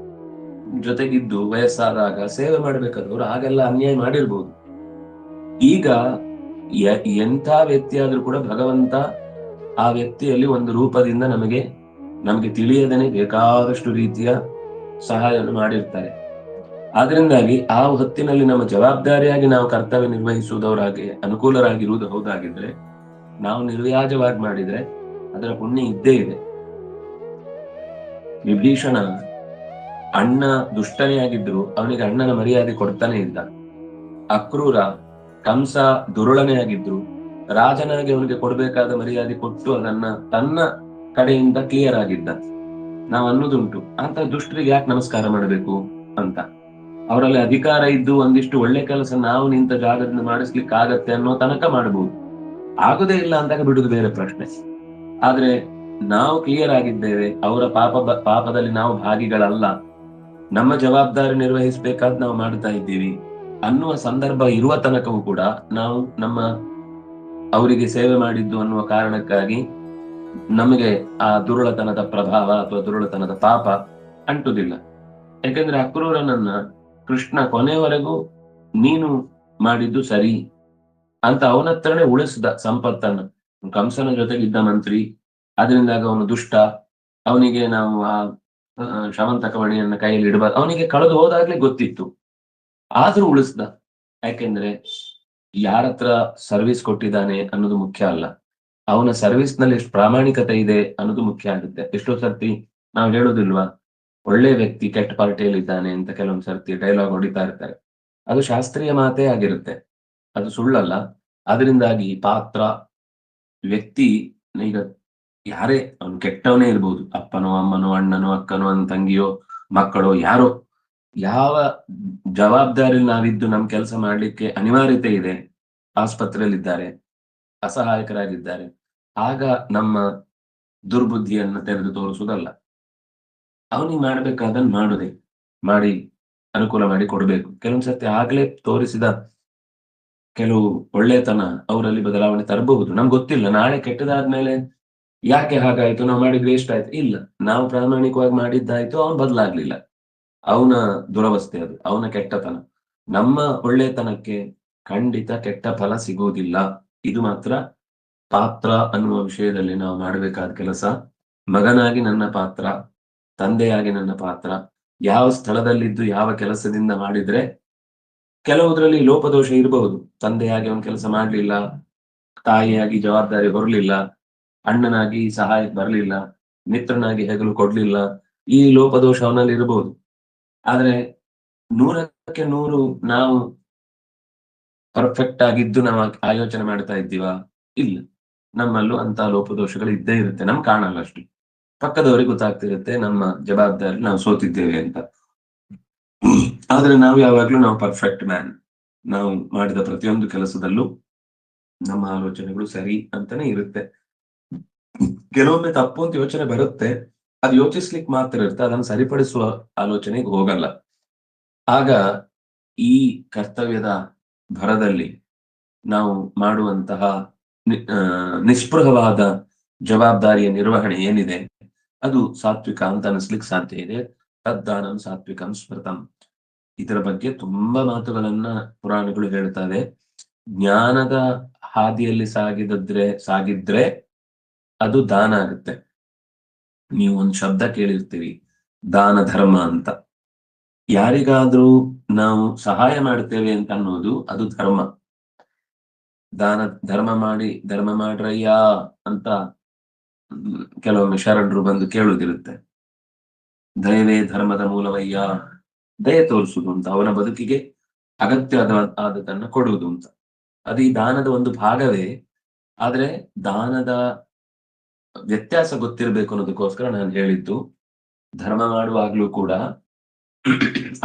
ಜೊತೆಗಿದ್ದು ವಯಸ್ಸಾದಾಗ ಸೇವೆ ಮಾಡ್ಬೇಕಾದವ್ರು ಹಾಗೆಲ್ಲ ಅನ್ಯಾಯ ಮಾಡಿರ್ಬೋದು. ಈಗ ಎಂಥ ವ್ಯಕ್ತಿ ಆದ್ರೂ ಕೂಡ ಭಗವಂತ ಆ ವ್ಯಕ್ತಿಯಲ್ಲಿ ಒಂದು ರೂಪದಿಂದ ನಮಗೆ ತಿಳಿಯದೇನೆ ಬೇಕಾದಷ್ಟು ರೀತಿಯ ಸಹಾಯವನ್ನು ಮಾಡಿರ್ತಾರೆ. ಆದ್ರಿಂದಾಗಿ ಆ ಹೊತ್ತಿನಲ್ಲಿ ನಮ್ಮ ಜವಾಬ್ದಾರಿಯಾಗಿ ನಾವು ಕರ್ತವ್ಯ ನಿರ್ವಹಿಸುವುದವರಾಗಿ ಅನುಕೂಲರಾಗಿರುವುದು ಹೌದಾಗಿದ್ರೆ, ನಾವು ನಿರ್ವ್ಯಾಜವಾಗಿ ಮಾಡಿದ್ರೆ ಅದರ ಪುಣ್ಯ ಇದ್ದೇ ಇದೆ. ವಿಭೀಷಣ ಅಣ್ಣ ದುಷ್ಟನೇ ಆಗಿದ್ರು ಅವನಿಗೆ ಅಣ್ಣನ ಮರ್ಯಾದೆ ಕೊಡ್ತಾನೆ ಇದ್ದ. ಅಕ್ರೂರ, ಕಂಸ ದುರುಳನೇ ಆಗಿದ್ರು ರಾಜನಾಗಿ ಅವನಿಗೆ ಕೊಡ್ಬೇಕಾದ ಮರ್ಯಾದೆ ಕೊಟ್ಟು ಅದನ್ನ ತನ್ನ ಕಡೆಯಿಂದ ಕ್ಲಿಯರ್ ಆಗಿದ್ದ. ನಾವು ಅನ್ನೋದುಂಟು, ಅಂತ ದುಷ್ಟರಿಗೆ ಯಾಕೆ ನಮಸ್ಕಾರ ಮಾಡಬೇಕು ಅಂತ. ಅವರಲ್ಲಿ ಅಧಿಕಾರ ಇದ್ದು ಒಂದಿಷ್ಟು ಒಳ್ಳೆ ಕೆಲಸ ನಾವು ನಿಂತ ಜಾಗದಿಂದ ಮಾಡಿಸ್ಲಿಕ್ಕೆ ಆಗತ್ತೆ ಅನ್ನೋ ತನಕ ಮಾಡಬಹುದು, ಆಗುದೇ ಇಲ್ಲ ಅಂದಾಗ ಬಿಡುದು ಬೇರೆ ಪ್ರಶ್ನೆ. ಆದ್ರೆ ನಾವು ಕ್ಲಿಯರ್ ಆಗಿದ್ದೇವೆ, ಅವರ ಪಾಪದಲ್ಲಿ ನಾವು ಭಾಗಿಗಳಲ್ಲ, ನಮ್ಮ ಜವಾಬ್ದಾರಿ ನಿರ್ವಹಿಸಬೇಕಾದ್ ನಾವು ಮಾಡ್ತಾ ಇದ್ದೀವಿ ಅನ್ನುವ ಸಂದರ್ಭ ಇರುವ ತನಕವೂ ಕೂಡ ನಾವು ಅವರಿಗೆ ಸೇವೆ ಮಾಡಿದ್ದು ಅನ್ನುವ ಕಾರಣಕ್ಕಾಗಿ ನಮಗೆ ಆ ದುರುಳತನದ ಪ್ರಭಾವ ಅಥವಾ ದುರುಳತನದ ಪಾಪ ಅಂಟುದಿಲ್ಲ. ಯಾಕಂದ್ರೆ ಅಕ್ರೂರನನ್ನ ಕೃಷ್ಣ ಕೊನೆಯವರೆಗೂ ನೀನು ಮಾಡಿದ್ದು ಸರಿ ಅಂತ ಅವನತ್ರನೇ ಉಳಿಸಿದ ಸಂಪತ್ತನ್ನು. ಕಂಸನ ಜೊತೆಗಿದ್ದ ಮಂತ್ರಿ, ಅದರಿಂದಾಗ ಅವನು ದುಷ್ಟ, ಅವನಿಗೆ ನಾವು ಆ ಶವಂತಕ ಮಣಿಯನ್ನ ಕೈಯಲ್ಲಿ ಇಡಬಾರ್ದು, ಅವನಿಗೆ ಕಳೆದು ಹೋದಾಗ್ಲೇ ಗೊತ್ತಿತ್ತು, ಆದ್ರೂ ಉಳಿಸ್ದ. ಯಾಕೆಂದ್ರೆ ಯಾರತ್ರ ಸರ್ವಿಸ್ ಕೊಟ್ಟಿದ್ದಾನೆ ಅನ್ನೋದು ಮುಖ್ಯ ಅಲ್ಲ, ಅವನ ಸರ್ವಿಸ್ ನಲ್ಲಿ ಎಷ್ಟು ಪ್ರಾಮಾಣಿಕತೆ ಇದೆ ಅನ್ನೋದು ಮುಖ್ಯ ಆಗುತ್ತೆ. ಎಷ್ಟೋ ಸರ್ತಿ ನಾವು ಹೇಳೋದಿಲ್ವಾ, ಒಳ್ಳೆ ವ್ಯಕ್ತಿ ಕೆಟ್ಟ ಪಾರ್ಟಿಯಲ್ಲಿ ಇದ್ದಾನೆ ಅಂತ ಕೆಲವೊಂದು ಸರ್ತಿ ಡೈಲಾಗ್ ಹೊಡಿತಾ ಇರ್ತಾರೆ. ಅದು ಶಾಸ್ತ್ರೀಯ ಮಾತೇ ಆಗಿರುತ್ತೆ, ಅದು ಸುಳ್ಳಲ್ಲ. ಅದರಿಂದಾಗಿ ಪಾತ್ರ, ವ್ಯಕ್ತಿ, ಈಗ ಯಾರೇ ಅವನು ಕೆಟ್ಟವನೇ ಇರ್ಬೋದು, ಅಪ್ಪನೋ ಅಮ್ಮನೋ ಅಣ್ಣನೋ ಅಕ್ಕನೋ ತಂಗಿಯೋ ಮಕ್ಕಳೋ ಯಾರೋ, ಯಾವ ಜವಾಬ್ದಾರಿ ನಾವಿದ್ದು ನಮ್ ಕೆಲಸ ಮಾಡ್ಲಿಕ್ಕೆ ಅನಿವಾರ್ಯತೆ ಇದೆ, ಆಸ್ಪತ್ರೆಯಲ್ಲಿದ್ದಾರೆ, ಅಸಹಾಯಕರಾಗಿದ್ದಾರೆ, ಆಗ ನಮ್ಮ ದುರ್ಬುದ್ಧಿಯನ್ನು ತೆರೆದು ತೋರಿಸುವುದಲ್ಲ, ಅವನಿಗೆ ಮಾಡ್ಬೇಕಾದನ್ನು ಮಾಡಿ ಅನುಕೂಲ ಮಾಡಿ ಕೊಡ್ಬೇಕು. ಕೆಲವೊಂದ್ ಸರ್ತಿ ಆಗ್ಲೇ ತೋರಿಸಿದ ಕೆಲವು ಒಳ್ಳೆತನ ಅವರಲ್ಲಿ ಬದಲಾವಣೆ ತರಬಹುದು. ನಮ್ಗೆ ಗೊತ್ತಿಲ್ಲ, ನಾಳೆ ಕೆಟ್ಟದಾದ್ಮೇಲೆ ಯಾಕೆ ಹಾಗಾಯ್ತು, ನಾವು ಮಾಡಿದ್ ವೇಸ್ಟ್ ಆಯ್ತು, ಇಲ್ಲ, ನಾವು ಪ್ರಾಮಾಣಿಕವಾಗಿ ಮಾಡಿದ್ದಾಯ್ತು, ಅವನು ಬದಲಾಗ್ಲಿಲ್ಲ, ಅವನ ದುರವಸ್ಥೆ ಅದು, ಅವನ ಕೆಟ್ಟತನ. ನಮ್ಮ ಒಳ್ಳೆತನಕ್ಕೆ ಖಂಡಿತ ಕೆಟ್ಟ ಫಲ ಸಿಗುವುದಿಲ್ಲ. ಇದು ಮಾತ್ರ ಪಾತ್ರ ಅನ್ನುವ ವಿಷಯದಲ್ಲಿ ನಾವು ಮಾಡಬೇಕಾದ ಕೆಲಸ. ಮಗನಾಗಿ ನನ್ನ ಪಾತ್ರ, ತಂದೆಯಾಗಿ ನನ್ನ ಪಾತ್ರ, ಯಾವ ಸ್ಥಳದಲ್ಲಿದ್ದು ಯಾವ ಕೆಲಸದಿಂದ ಮಾಡಿದ್ರೆ, ಕೆಲವುದ್ರಲ್ಲಿ ಲೋಪದೋಷ ಇರಬಹುದು. ತಂದೆಯಾಗಿ ಅವನ ಕೆಲಸ ಮಾಡ್ಲಿಲ್ಲ, ತಾಯಿಯಾಗಿ ಜವಾಬ್ದಾರಿ ಹೊರಲಿಲ್ಲ, ಅಣ್ಣನಾಗಿ ಸಹಾಯಕ್ಕೆ ಬರಲಿಲ್ಲ, ಮಿತ್ರನಾಗಿ ಹೆಗಲು ಕೊಡ್ಲಿಲ್ಲ, ಈ ಲೋಪದೋಷ ಅವನಲ್ಲಿ ಇರಬಹುದು. ಆದ್ರೆ 100% ನಾವು ಪರ್ಫೆಕ್ಟ್ ಆಗಿದ್ದು ನಾವು ಆಲೋಚನೆ ಮಾಡ್ತಾ ಇದ್ದೀವ? ಇಲ್ಲ, ನಮ್ಮಲ್ಲೂ ಅಂತ ಲೋಪದೋಷಗಳು ಇದ್ದೇ ಇರುತ್ತೆ, ನಮ್ಗೆ ಕಾಣಲ್ಲ ಅಷ್ಟು, ಪಕ್ಕದವರಿಗೆ ಗೊತ್ತಾಗ್ತಿರುತ್ತೆ ನಮ್ಮ ಜವಾಬ್ದಾರಿ ನಾವು ಸೋತಿದ್ದೇವೆ ಅಂತ. ಆದ್ರೆ ನಾವು ಯಾವಾಗ್ಲೂ ನಾವು ಪರ್ಫೆಕ್ಟ್ ಮ್ಯಾನ್, ನಾವು ಮಾಡಿದ ಪ್ರತಿಯೊಂದು ಕೆಲಸದಲ್ಲೂ ನಮ್ಮ ಆಲೋಚನೆಗಳು ಸರಿ ಅಂತಾನೆ ಇರುತ್ತೆ. ಕೆಲವೊಮ್ಮೆ ತಪ್ಪು ಅಂತ ಯೋಚನೆ ಬರುತ್ತೆ, ಅದು ಯೋಚಿಸ್ಲಿಕ್ಕೆ ಮಾತ್ರ ಇರುತ್ತೆ, ಅದನ್ನು ಸರಿಪಡಿಸುವ ಆಲೋಚನೆಗೆ ಹೋಗಲ್ಲ. ಆಗ ಈ ಕರ್ತವ್ಯದ ಭರದಲ್ಲಿ ನಾವು ಮಾಡುವಂತಹ ನಿಸ್ಪೃಹವಾದ ಜವಾಬ್ದಾರಿಯ ನಿರ್ವಹಣೆ ಏನಿದೆ ಅದು ಸಾತ್ವಿಕ ಅಂತ ಅನಿಸ್ಲಿಕ್ಕೆ ಸಾಧ್ಯ ಇದೆ. ತದ್ದಾನಂ ಸಾತ್ವಿಕಂ ಸ್ಮೃತಂ, ಇದರ ಬಗ್ಗೆ ತುಂಬಾ ಮಾತುಗಳನ್ನ ಪುರಾಣಗಳು ಹೇಳ್ತವೆ. ಜ್ಞಾನದ ಹಾದಿಯಲ್ಲಿ ಸಾಗಿದ್ರೆ ಅದು ದಾನ ಆಗುತ್ತೆ. ನೀವು ಒಂದು ಶಬ್ದ ಕೇಳಿರ್ತೀವಿ, ದಾನ ಧರ್ಮ ಅಂತ. ಯಾರಿಗಾದ್ರೂ ನಾವು ಸಹಾಯ ಮಾಡ್ತೇವೆ ಅಂತ ಅನ್ನೋದು ಅದು ಧರ್ಮ. ಧರ್ಮ ಮಾಡ್ರಯ್ಯ ಅಂತ ಕೆಲವೊಮ್ಮೆ ಶರಣರು ಬಂದು ಕೇಳುವುದಿರುತ್ತೆ. ದಯವೇ ಧರ್ಮದ ಮೂಲವಯ್ಯ, ದಯೆ ತೋರಿಸುವುದು ಅಂತ, ಅವನ ಬದುಕಿಗೆ ಅಗತ್ಯ ಆದದನ್ನ ಕೊಡುವುದು ಅಂತ. ಅದು ಈ ದಾನದ ಒಂದು ಭಾಗವೇ. ಆದ್ರೆ ದಾನದ ವ್ಯತ್ಯಾಸ ಗೊತ್ತಿರಬೇಕು ಅನ್ನೋದಕ್ಕೋಸ್ಕರ ನಾನು ಹೇಳಿದ್ದು, ಧರ್ಮ ಮಾಡುವಾಗ್ಲೂ ಕೂಡ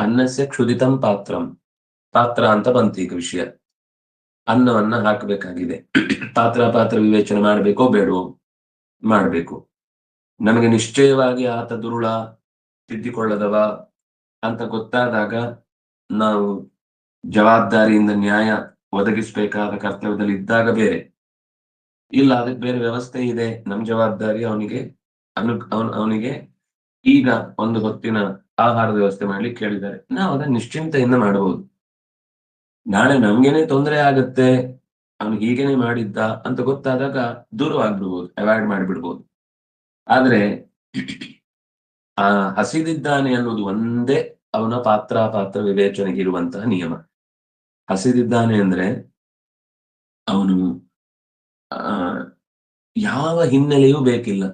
ಅನ್ನಸ್ಯ ಕ್ಷುದಿತಂ ಪಾತ್ರಂ, ಪಾತ್ರ ಅಂತ ಬಂತು ಈಗ ವಿಷಯ. ಅನ್ನವನ್ನ ಹಾಕಬೇಕಾಗಿದೆ. ಪಾತ್ರ ವಿವೇಚನೆ ಮಾಡ್ಬೇಕೋ ಬೇಡವೋ? ಮಾಡ್ಬೇಕು. ನಮಗೆ ನಿಶ್ಚಯವಾಗಿ ಆತ ದುರುಳ, ತಿದ್ದಿಕೊಳ್ಳದವ ಅಂತ ಗೊತ್ತಾದಾಗ ನಾವು ಜವಾಬ್ದಾರಿಯಿಂದ ನ್ಯಾಯ ಒದಗಿಸಬೇಕಾದ ಕರ್ತವ್ಯದಲ್ಲಿ ಇದ್ದಾಗ ಬೇರೆ. ಇಲ್ಲ, ಅದಕ್ಕೆ ಬೇರೆ ವ್ಯವಸ್ಥೆ ಇದೆ, ನಮ್ ಜವಾಬ್ದಾರಿ ಅವನಿಗೆ ಅವನಿಗೆ ಈಗ ಒಂದು ಹೊತ್ತಿನ ಆಹಾರದ ವ್ಯವಸ್ಥೆ ಮಾಡ್ಲಿಕ್ಕೆ ಹೇಳಿದ್ದಾರೆ, ನಾವು ಅದನ್ನ ನಿಶ್ಚಿಂತೆಯಿಂದ ಮಾಡಬಹುದು. ನಾಳೆ ನಮ್ಗೇನೆ ತೊಂದರೆ ಆಗತ್ತೆ, ಅವನು ಹೀಗೇನೆ ಮಾಡಿದ್ದ ಅಂತ ಗೊತ್ತಾದಾಗ ದೂರವಾಗ್ಬಿಡ್ಬೋದು, ಅವಾಯ್ಡ್ ಮಾಡಿಬಿಡ್ಬೋದು. ಆದ್ರೆ ಆ ಹಸಿದಿದ್ದಾನೆ ಅನ್ನೋದು ಒಂದೇ ಅವನ ಪಾತ್ರ ವಿವೇಚನೆಗೆ ಇರುವಂತಹ ನಿಯಮ. ಹಸಿದಿದ್ದಾನೆ ಅಂದ್ರೆ ಅವನು ಯಾವ ಹಿನ್ನೆಲೆಯೂ ಬೇಕಿಲ್ಲ.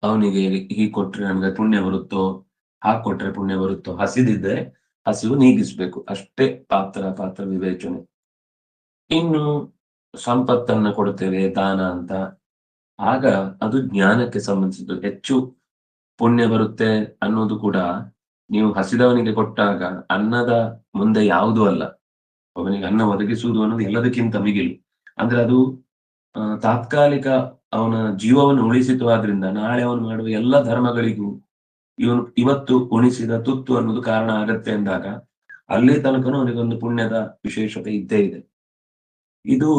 ಅವನಿಗೆ ಹೀಗ್ ಕೊಟ್ರೆ ನಮ್ಗೆ ಪುಣ್ಯ ಬರುತ್ತೋ, ಹಾಗೆ ಕೊಟ್ರೆ ಪುಣ್ಯ ಬರುತ್ತೋ, ಹಸಿದಿದ್ರೆ ಹಸಿವು ನೀಗಿಸ್ಬೇಕು ಅಷ್ಟೇ ಪಾತ್ರ ವಿವೇಚನೆ. ಇನ್ನು ಸಂಪತ್ತನ್ನ ಕೊಡ್ತೇವೆ ದಾನ ಅಂತ, ಆಗ ಅದು ಜ್ಞಾನಕ್ಕೆ ಸಂಬಂಧಿಸಿದ್ದು. ಹೆಚ್ಚು ಪುಣ್ಯ ಬರುತ್ತೆ ಅನ್ನೋದು ಕೂಡ ನೀವು ಹಸಿದವನಿಗೆ ಕೊಟ್ಟಾಗ ಅನ್ನದ ಮುಂದೆ ಯಾವುದೂ ಅಲ್ಲ. ಅವನಿಗೆ ಅನ್ನ ಒದಗಿಸುವುದು ಅನ್ನೋದು ಎಲ್ಲದಕ್ಕಿಂತ ಮಿಗಿಲು. ಅಂದ್ರೆ ಅದು ತಾತ್ಕಾಲಿಕ ಅವನ ಜೀವವನ್ನು ಉಳಿಸಿತು. ಆದ್ರಿಂದ ನಾಳೆ ಅವನು ಮಾಡುವ ಎಲ್ಲ ಧರ್ಮಗಳಿಗೂ ಇವತ್ತು ಉಣಿಸಿದ ತುತ್ತು ಅನ್ನೋದು ಕಾರಣ ಆಗತ್ತೆ ಎಂದಾಗ ಅಲ್ಲಿ ತನಕನೂ ಅವನಿಗೊಂದು ಪುಣ್ಯದ ವಿಶೇಷತೆ ಇದ್ದೇ ಇದೆ. ಇದು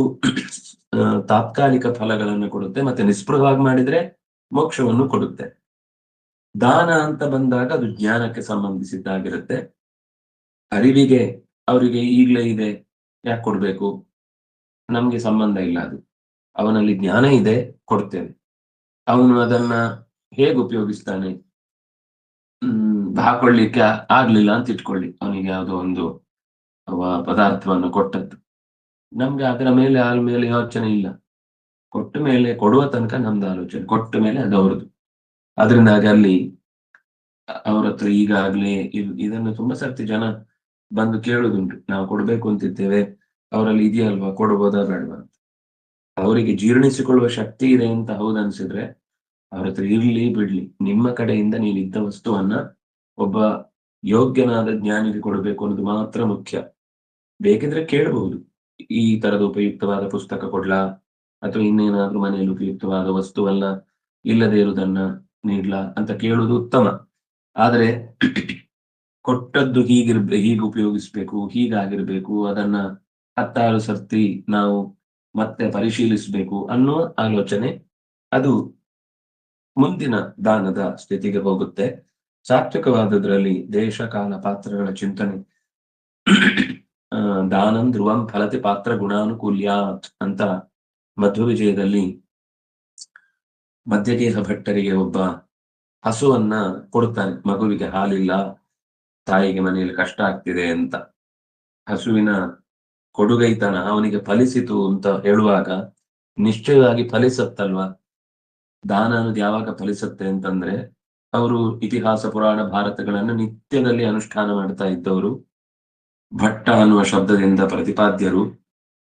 ತಾತ್ಕಾಲಿಕ ಫಲಗಳನ್ನು ಕೊಡುತ್ತೆ, ಮತ್ತೆ ನಿಸ್ಪೃಹವಾಗಿ ಮಾಡಿದ್ರೆ ಮೋಕ್ಷವನ್ನು ಕೊಡುತ್ತೆ. ದಾನ ಅಂತ ಬಂದಾಗ ಅದು ಜ್ಞಾನಕ್ಕೆ ಸಂಬಂಧಿಸಿದ್ದಾಗಿರುತ್ತೆ. ಅರಿವಿಗೆ ಅವರಿಗೆ ಈಗ್ಲೇ ಇದೆ, ಯಾಕೆ ಕೊಡ್ಬೇಕು, ನಮ್ಗೆ ಸಂಬಂಧ ಇಲ್ಲ. ಅದು ಅವನಲ್ಲಿ ಜ್ಞಾನ ಇದೆ, ಕೊಡ್ತೇವೆ. ಅವನು ಅದನ್ನ ಹೇಗೆ ಉಪಯೋಗಿಸ್ತಾನೆ, ಹಾಕೊಳ್ಳಿಕ್ಕೆ ಆಗ್ಲಿಲ್ಲ ಅಂತ ಇಟ್ಕೊಳ್ಳಿ, ಅವನಿಗೆ ಯಾವುದೋ ಒಂದು ಪದಾರ್ಥವನ್ನು ಕೊಟ್ಟದ್ದು, ನಮ್ಗೆ ಅದರ ಮೇಲೆ ಯೋಚನೆ ಇಲ್ಲ. ಕೊಟ್ಟ ಮೇಲೆ, ಕೊಡುವ ತನಕ ನಮ್ದು ಆಲೋಚನೆ, ಕೊಟ್ಟ ಮೇಲೆ ಅದು ಅವ್ರದ್ದು. ಅದರಿಂದಾಗಿ ಅಲ್ಲಿ ಅವ್ರ ಹತ್ರ ಈಗಾಗ್ಲೇ ಇದನ್ನು ತುಂಬಾ ಸರ್ತಿ ಜನ ಬಂದು ಕೇಳುದುಂಟು, ನಾವು ಕೊಡ್ಬೇಕು ಅಂತಿದ್ದೇವೆ, ಅವರಲ್ಲಿ ಇದೆಯಲ್ವಾ, ಕೊಡ್ಬೋದಾ ಬೇಡವಾ ಅಂತ. ಅವರಿಗೆ ಜೀರ್ಣಿಸಿಕೊಳ್ಳುವ ಶಕ್ತಿ ಇದೆ ಅಂತ ಹೌದನ್ಸಿದ್ರೆ ಅವ್ರ ಹತ್ರ ಇರ್ಲಿ ಬಿಡ್ಲಿ, ನಿಮ್ಮ ಕಡೆಯಿಂದ ನೀವಿದ್ದ ವಸ್ತುವನ್ನ ಒಬ್ಬ ಯೋಗ್ಯನಾದ ಜ್ಞಾನಿಗೆ ಕೊಡಬೇಕು ಅನ್ನೋದು ಮಾತ್ರ ಮುಖ್ಯ. ಬೇಕಿದ್ರೆ ಕೇಳಬಹುದು, ಈ ತರದ ಉಪಯುಕ್ತವಾದ ಪುಸ್ತಕ ಕೊಡ್ಲಾ, ಅಥವಾ ಇನ್ನೇನಾದ್ರೂ ಮನೆಯಲ್ಲಿ ಉಪಯುಕ್ತವಾದ ವಸ್ತುವಲ್ಲ ಇಲ್ಲದೆ ಇರುವುದನ್ನ ನೀಡ್ಲಾ ಅಂತ ಕೇಳುವುದು ಉತ್ತಮ. ಆದ್ರೆ ಕೊಟ್ಟದ್ದು ಹೀಗೆ ಉಪಯೋಗಿಸ್ಬೇಕು, ಹೀಗಾಗಿರ್ಬೇಕು, ಅದನ್ನ 10 ಸರ್ತಿ ನಾವು ಮತ್ತೆ ಪರಿಶೀಲಿಸಬೇಕು ಅನ್ನುವ ಆಲೋಚನೆ ಅದು ಮುಂದಿನ ದಾನದ ಸ್ಥಿತಿಗೆ ಹೋಗುತ್ತೆ. ಸಾತ್ವಿಕವಾದದ್ರಲ್ಲಿ ದೇಶ ಕಾಲ ಪಾತ್ರಗಳ ಚಿಂತನೆ, ದಾನಂ ಧ್ರುವಂ ಫಲತಿ ಪಾತ್ರ ಗುಣಾನುಕೂಲ್ಯಾತ್ ಅಂತ ಮಧ್ವ ವಿಜಯದಲ್ಲಿ ಮಧ್ಯಗೇಹ ಭಟ್ಟರಿಗೆ ಒಬ್ಬ ಹಸುವನ್ನ ಕೊಡ್ತಾನೆ. ಮಗುವಿಗೆ ಹಾಲಿಲ್ಲ, ತಾಯಿಗೆ ಮನೆಯಲ್ಲಿ ಕಷ್ಟ ಆಗ್ತಿದೆ ಅಂತ. ಹಸುವಿನ ಕೊಡುಗೈತನ ಅವನಿಗೆ ಫಲಿಸಿತು ಅಂತ ಹೇಳುವಾಗ ನಿಶ್ಚಯವಾಗಿ ಫಲಿಸತ್ತಲ್ವಾ. ದಾನ ಅನ್ನೋದು ಯಾವಾಗ ಫಲಿಸತ್ತೆ ಅಂತಂದ್ರೆ, ಅವರು ಇತಿಹಾಸ ಪುರಾಣ ಭಾರತಗಳನ್ನು ನಿತ್ಯದಲ್ಲಿ ಅನುಷ್ಠಾನ ಮಾಡ್ತಾ ಇದ್ದವರು, ಭಟ್ಟ ಅನ್ನುವ ಶಬ್ದದಿಂದ ಪ್ರತಿಪಾದ್ಯರು,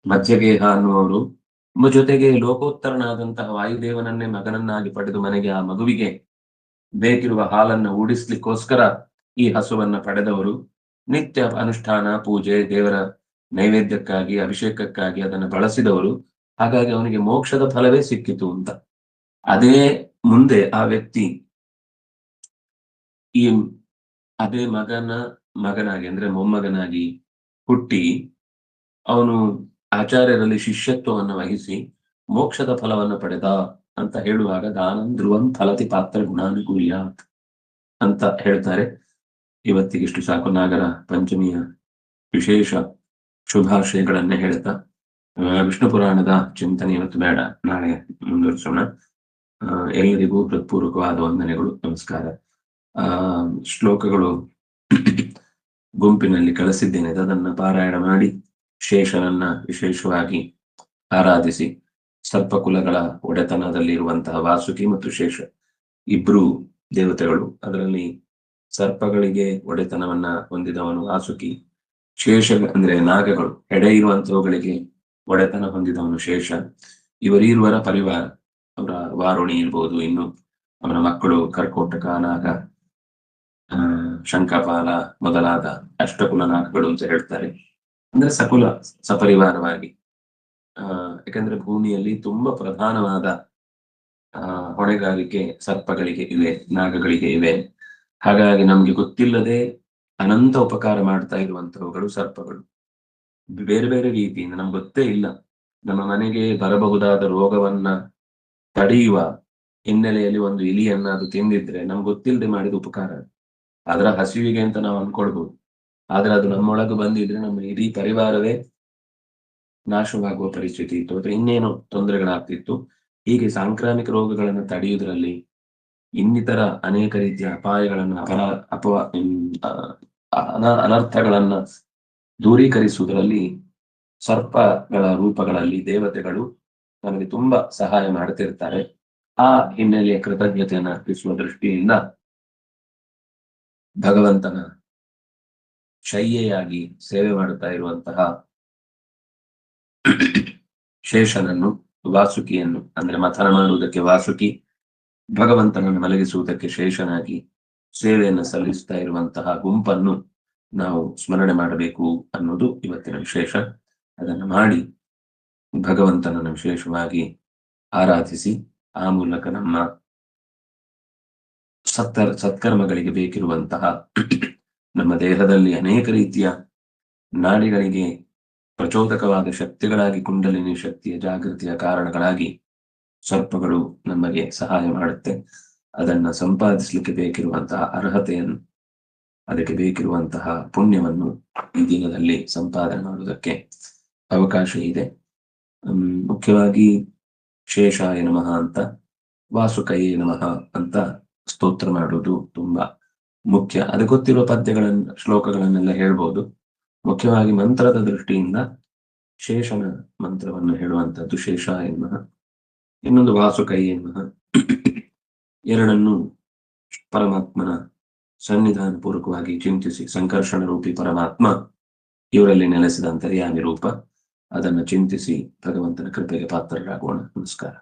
ಮಧ್ಯಗೇಹ ಅನ್ನುವರು, ಜೊತೆಗೆ ಲೋಕೋತ್ತರನಾದಂತಹ ವಾಯುದೇವನನ್ನೇ ಮಗನನ್ನಾಗಿ ಪಡೆದು ಮನೆಗೆ ಆ ಮಗುವಿಗೆ ಬೇಕಿರುವ ಹಾಲನ್ನು ಊಡಿಸ್ಲಿಕ್ಕೋಸ್ಕರ ಈ ಹಸುವನ್ನ ಪಡೆದವರು, ನಿತ್ಯ ಅನುಷ್ಠಾನ, ಪೂಜೆ, ದೇವರ ನೈವೇದ್ಯಕ್ಕಾಗಿ, ಅಭಿಷೇಕಕ್ಕಾಗಿ ಅದನ್ನು ಬಳಸಿದವರು. ಹಾಗಾಗಿ ಅವನಿಗೆ ಮೋಕ್ಷದ ಫಲವೇ ಸಿಕ್ಕಿತು ಅಂತ. ಅದೇ ಮುಂದೆ ಆ ವ್ಯಕ್ತಿ ಅದೇ ಮಗನಾಗಿ ಅಂದ್ರೆ ಮೊಮ್ಮಗನಾಗಿ ಹುಟ್ಟಿ ಅವನು ಆಚಾರ್ಯರಲ್ಲಿ ಶಿಷ್ಯತ್ವವನ್ನು ವಹಿಸಿ ಮೋಕ್ಷದ ಫಲವನ್ನು ಪಡೆದ ಅಂತ ಹೇಳುವಾಗ ದಾನಂ ಧ್ರುವಂ ಫಲತಿ ಪಾತ್ರ ಗುಣಾನುಕೂಲ್ಯ ಅಂತ ಹೇಳ್ತಾರೆ. ಇವತ್ತಿಗಿಷ್ಟು ಸಾಕು. ನಾಗರ ಪಂಚಮಿಯ ವಿಶೇಷ ಶುಭಾಶಯಗಳನ್ನೇ ಹೇಳ್ತಾ ವಿಷ್ಣು ಪುರಾಣದ ಚಿಂತನೆ ಇವತ್ತು ಬೇಡ, ನಾಳೆ ಮುಂದುವರಿಸೋಣ. ಎಲ್ಲರಿಗೂ ಹೃತ್ಪೂರ್ವಕವಾದ ವಂದನೆಗಳು, ನಮಸ್ಕಾರ. ಶ್ಲೋಕಗಳು ಗುಂಪಿನಲ್ಲಿ ಕಳಿಸಿದ್ದೇನೆ. ಅದನ್ನ ಪಾರಾಯಣ ಮಾಡಿ ಶೇಷನನ್ನ ವಿಶೇಷವಾಗಿ ಆರಾಧಿಸಿ, ಸರ್ಪಕುಲಗಳ ಒಡೆತನದಲ್ಲಿರುವಂತಹ ವಾಸುಕಿ ಮತ್ತು ಶೇಷ ಇಬ್ರು ದೇವತೆಗಳು. ಅದರಲ್ಲಿ ಸರ್ಪಗಳಿಗೆ ಒಡೆತನವನ್ನ ಹೊಂದಿದವನು ವಾಸುಕಿ, ಶೇಷ ಅಂದ್ರೆ ನಾಗಗಳು, ಎಡೆ ಇರುವಂತವುಗಳಿಗೆ ಒಡೆತನ ಹೊಂದಿದವನು ಶೇಷ. ಇವರೀರ್ವರ ಪರಿವಾರ, ಅವರ ವಾರುಣಿ ಇರ್ಬೋದು, ಇನ್ನು ಅವರ ಮಕ್ಕಳು ಕರ್ಕೋಟಕ ನಾಗ, ಶಂಖಪಾಲ ಮೊದಲಾದ ಅಷ್ಟಕುಲ ನಾಗಗಳು ಅಂತ ಹೇಳ್ತಾರೆ. ಅಂದ್ರೆ ಸಕುಲ ಸಪರಿವಾರವಾಗಿ. ಯಾಕಂದ್ರೆ ಭೂಮಿಯಲ್ಲಿ ತುಂಬಾ ಪ್ರಧಾನವಾದ ಹೊಣೆಗಾರಿಕೆ ಸರ್ಪಗಳಿಗೆ ಇವೆ, ನಾಗಗಳಿಗೆ ಇವೆ. ಹಾಗಾಗಿ ನಮ್ಗೆ ಗೊತ್ತಿಲ್ಲದೆ ಅನಂತ ಉಪಕಾರ ಮಾಡ್ತಾ ಇರುವಂತವುಗಳು ಸರ್ಪಗಳು. ಬೇರೆ ಬೇರೆ ರೀತಿಯಿಂದ ನಮ್ಗೆ ಗೊತ್ತೇ ಇಲ್ಲ. ನಮ್ಮ ಮನೆಗೆ ಬರಬಹುದಾದ ರೋಗವನ್ನ ತಡೆಯುವ ಹಿನ್ನೆಲೆಯಲ್ಲಿ ಒಂದು ಇಲಿಯನ್ನ ಅದು ತಿಂದಿದ್ರೆ ನಮ್ಗೆ ಗೊತ್ತಿಲ್ಲದೆ ಮಾಡಿದ ಉಪಕಾರ. ಅದರ ಹಸಿವಿಗೆ ಅಂತ ನಾವು ಅನ್ಕೊಳ್ಬಹುದು, ಆದ್ರೆ ಅದು ನಮ್ಮೊಳಗೆ ಬಂದಿದ್ರೆ ನಮ್ಮ ಇಡೀ ಪರಿವಾರವೇ ನಾಶವಾಗುವ ಪರಿಸ್ಥಿತಿ ಇತ್ತು, ಅಥವಾ ಇನ್ನೇನು ತೊಂದರೆಗಳಾಗ್ತಿತ್ತು. ಹೀಗೆ ಸಾಂಕ್ರಾಮಿಕ ರೋಗಗಳನ್ನು ತಡೆಯುವುದರಲ್ಲಿ, ಇನ್ನಿತರ ಅನೇಕ ರೀತಿಯ ಅಪಾಯಗಳನ್ನು ಅನರ್ಥಗಳನ್ನ ದೂರೀಕರಿಸುವುದರಲ್ಲಿ ಸರ್ಪಗಳ ರೂಪಗಳಲ್ಲಿ ದೇವತೆಗಳು ನಮಗೆ ತುಂಬಾ ಸಹಾಯ ಮಾಡ್ತಿರ್ತಾರೆ. ಆ ಹಿನ್ನೆಲೆಯ ಕೃತಜ್ಞತೆಯನ್ನು ಅರ್ಪಿಸುವ ದೃಷ್ಟಿಯಿಂದ ಭಗವಂತನ ಶಯ್ಯೆಯಾಗಿ ಸೇವೆ ಮಾಡುತ್ತಾ ಇರುವಂತಹ ಶೇಷನನ್ನು, ವಾಸುಕಿಯನ್ನು, ಅಂದ್ರೆ ಮಥನ ಮಾಡುವುದಕ್ಕೆ ವಾಸುಕಿ, ಭಗವಂತನನ್ನು ಮಲಗಿಸುವುದಕ್ಕೆ ಶೇಷನಾಗಿ ಸೇವೆಯನ್ನು ಸಲ್ಲಿಸ್ತಾ ಇರುವಂತಹ ಗುಂಪನ್ನು ನಾವು ಸ್ಮರಣೆ ಮಾಡಬೇಕು ಅನ್ನೋದು ಇವತ್ತಿನ ವಿಶೇಷ. ಅದನ್ನು ಮಾಡಿ ಭಗವಂತನನ್ನು ವಿಶೇಷವಾಗಿ ಆರಾಧಿಸಿ, ಆ ಮೂಲಕ ನಮ್ಮ ಸತ್ಕರ್ಮಗಳಿಗೆ ಬೇಕಿರುವಂತಹ ನಮ್ಮ ದೇಹದಲ್ಲಿ ಅನೇಕ ರೀತಿಯ ನಾಡಿಗಳಿಗೆ ಪ್ರಚೋದಕವಾದ ಶಕ್ತಿಗಳಾಗಿ, ಕುಂಡಲಿನಿ ಶಕ್ತಿಯ ಜಾಗೃತಿಯ ಕಾರಣಗಳಾಗಿ ಸರ್ಪಗಳು ನಮಗೆ ಸಹಾಯ ಮಾಡುತ್ತೆ. ಅದನ್ನ ಸಂಪಾದಿಸಲಿಕ್ಕೆ ಬೇಕಿರುವಂತಹ ಅರ್ಹತೆಯನ್ನು, ಅದಕ್ಕೆ ಬೇಕಿರುವಂತಹ ಪುಣ್ಯವನ್ನು ಈ ದಿನದಲ್ಲಿ ಸಂಪಾದನೆ ಮಾಡುವುದಕ್ಕೆ ಅವಕಾಶ ಇದೆ. ಮುಖ್ಯವಾಗಿ ಶೇಷಾಯ ನಮಃ ಅಂತ, ವಾಸುಕಯೇ ನಮಃ ಅಂತ ಸ್ತೋತ್ರ ಮಾಡುವುದು ತುಂಬಾ ಮುಖ್ಯ. ಅದು ಗೊತ್ತಿರುವ ಪದ್ಯಗಳನ್ನ, ಶ್ಲೋಕಗಳನ್ನೆಲ್ಲ ಹೇಳ್ಬೋದು. ಮುಖ್ಯವಾಗಿ ಮಂತ್ರದ ದೃಷ್ಟಿಯಿಂದ ಶೇಷನ ಮಂತ್ರವನ್ನು ಹೇಳುವಂಥದ್ದು ಶೇಷಾಯ ನಮಃ, ಇನ್ನೊಂದು ವಾಸುಕಯೇ ನಮಃ. ಎರಡನ್ನು ಪರಮಾತ್ಮನ ಸನ್ನಿಧಾನ ಪೂರ್ವಕವಾಗಿ ಚಿಂತಿಸಿ, ಸಂಕರ್ಷಣ ರೂಪಿ ಪರಮಾತ್ಮ ಇವರಲ್ಲಿ ನೆಲೆಸಿದ ಅಂತರ್ಯಾಮಿ ರೂಪ, ಅದನ್ನು ಚಿಂತಿಸಿ ಭಗವಂತನ ಕೃಪೆಗೆ ಪಾತ್ರರಾಗೋಣ. ನಮಸ್ಕಾರ.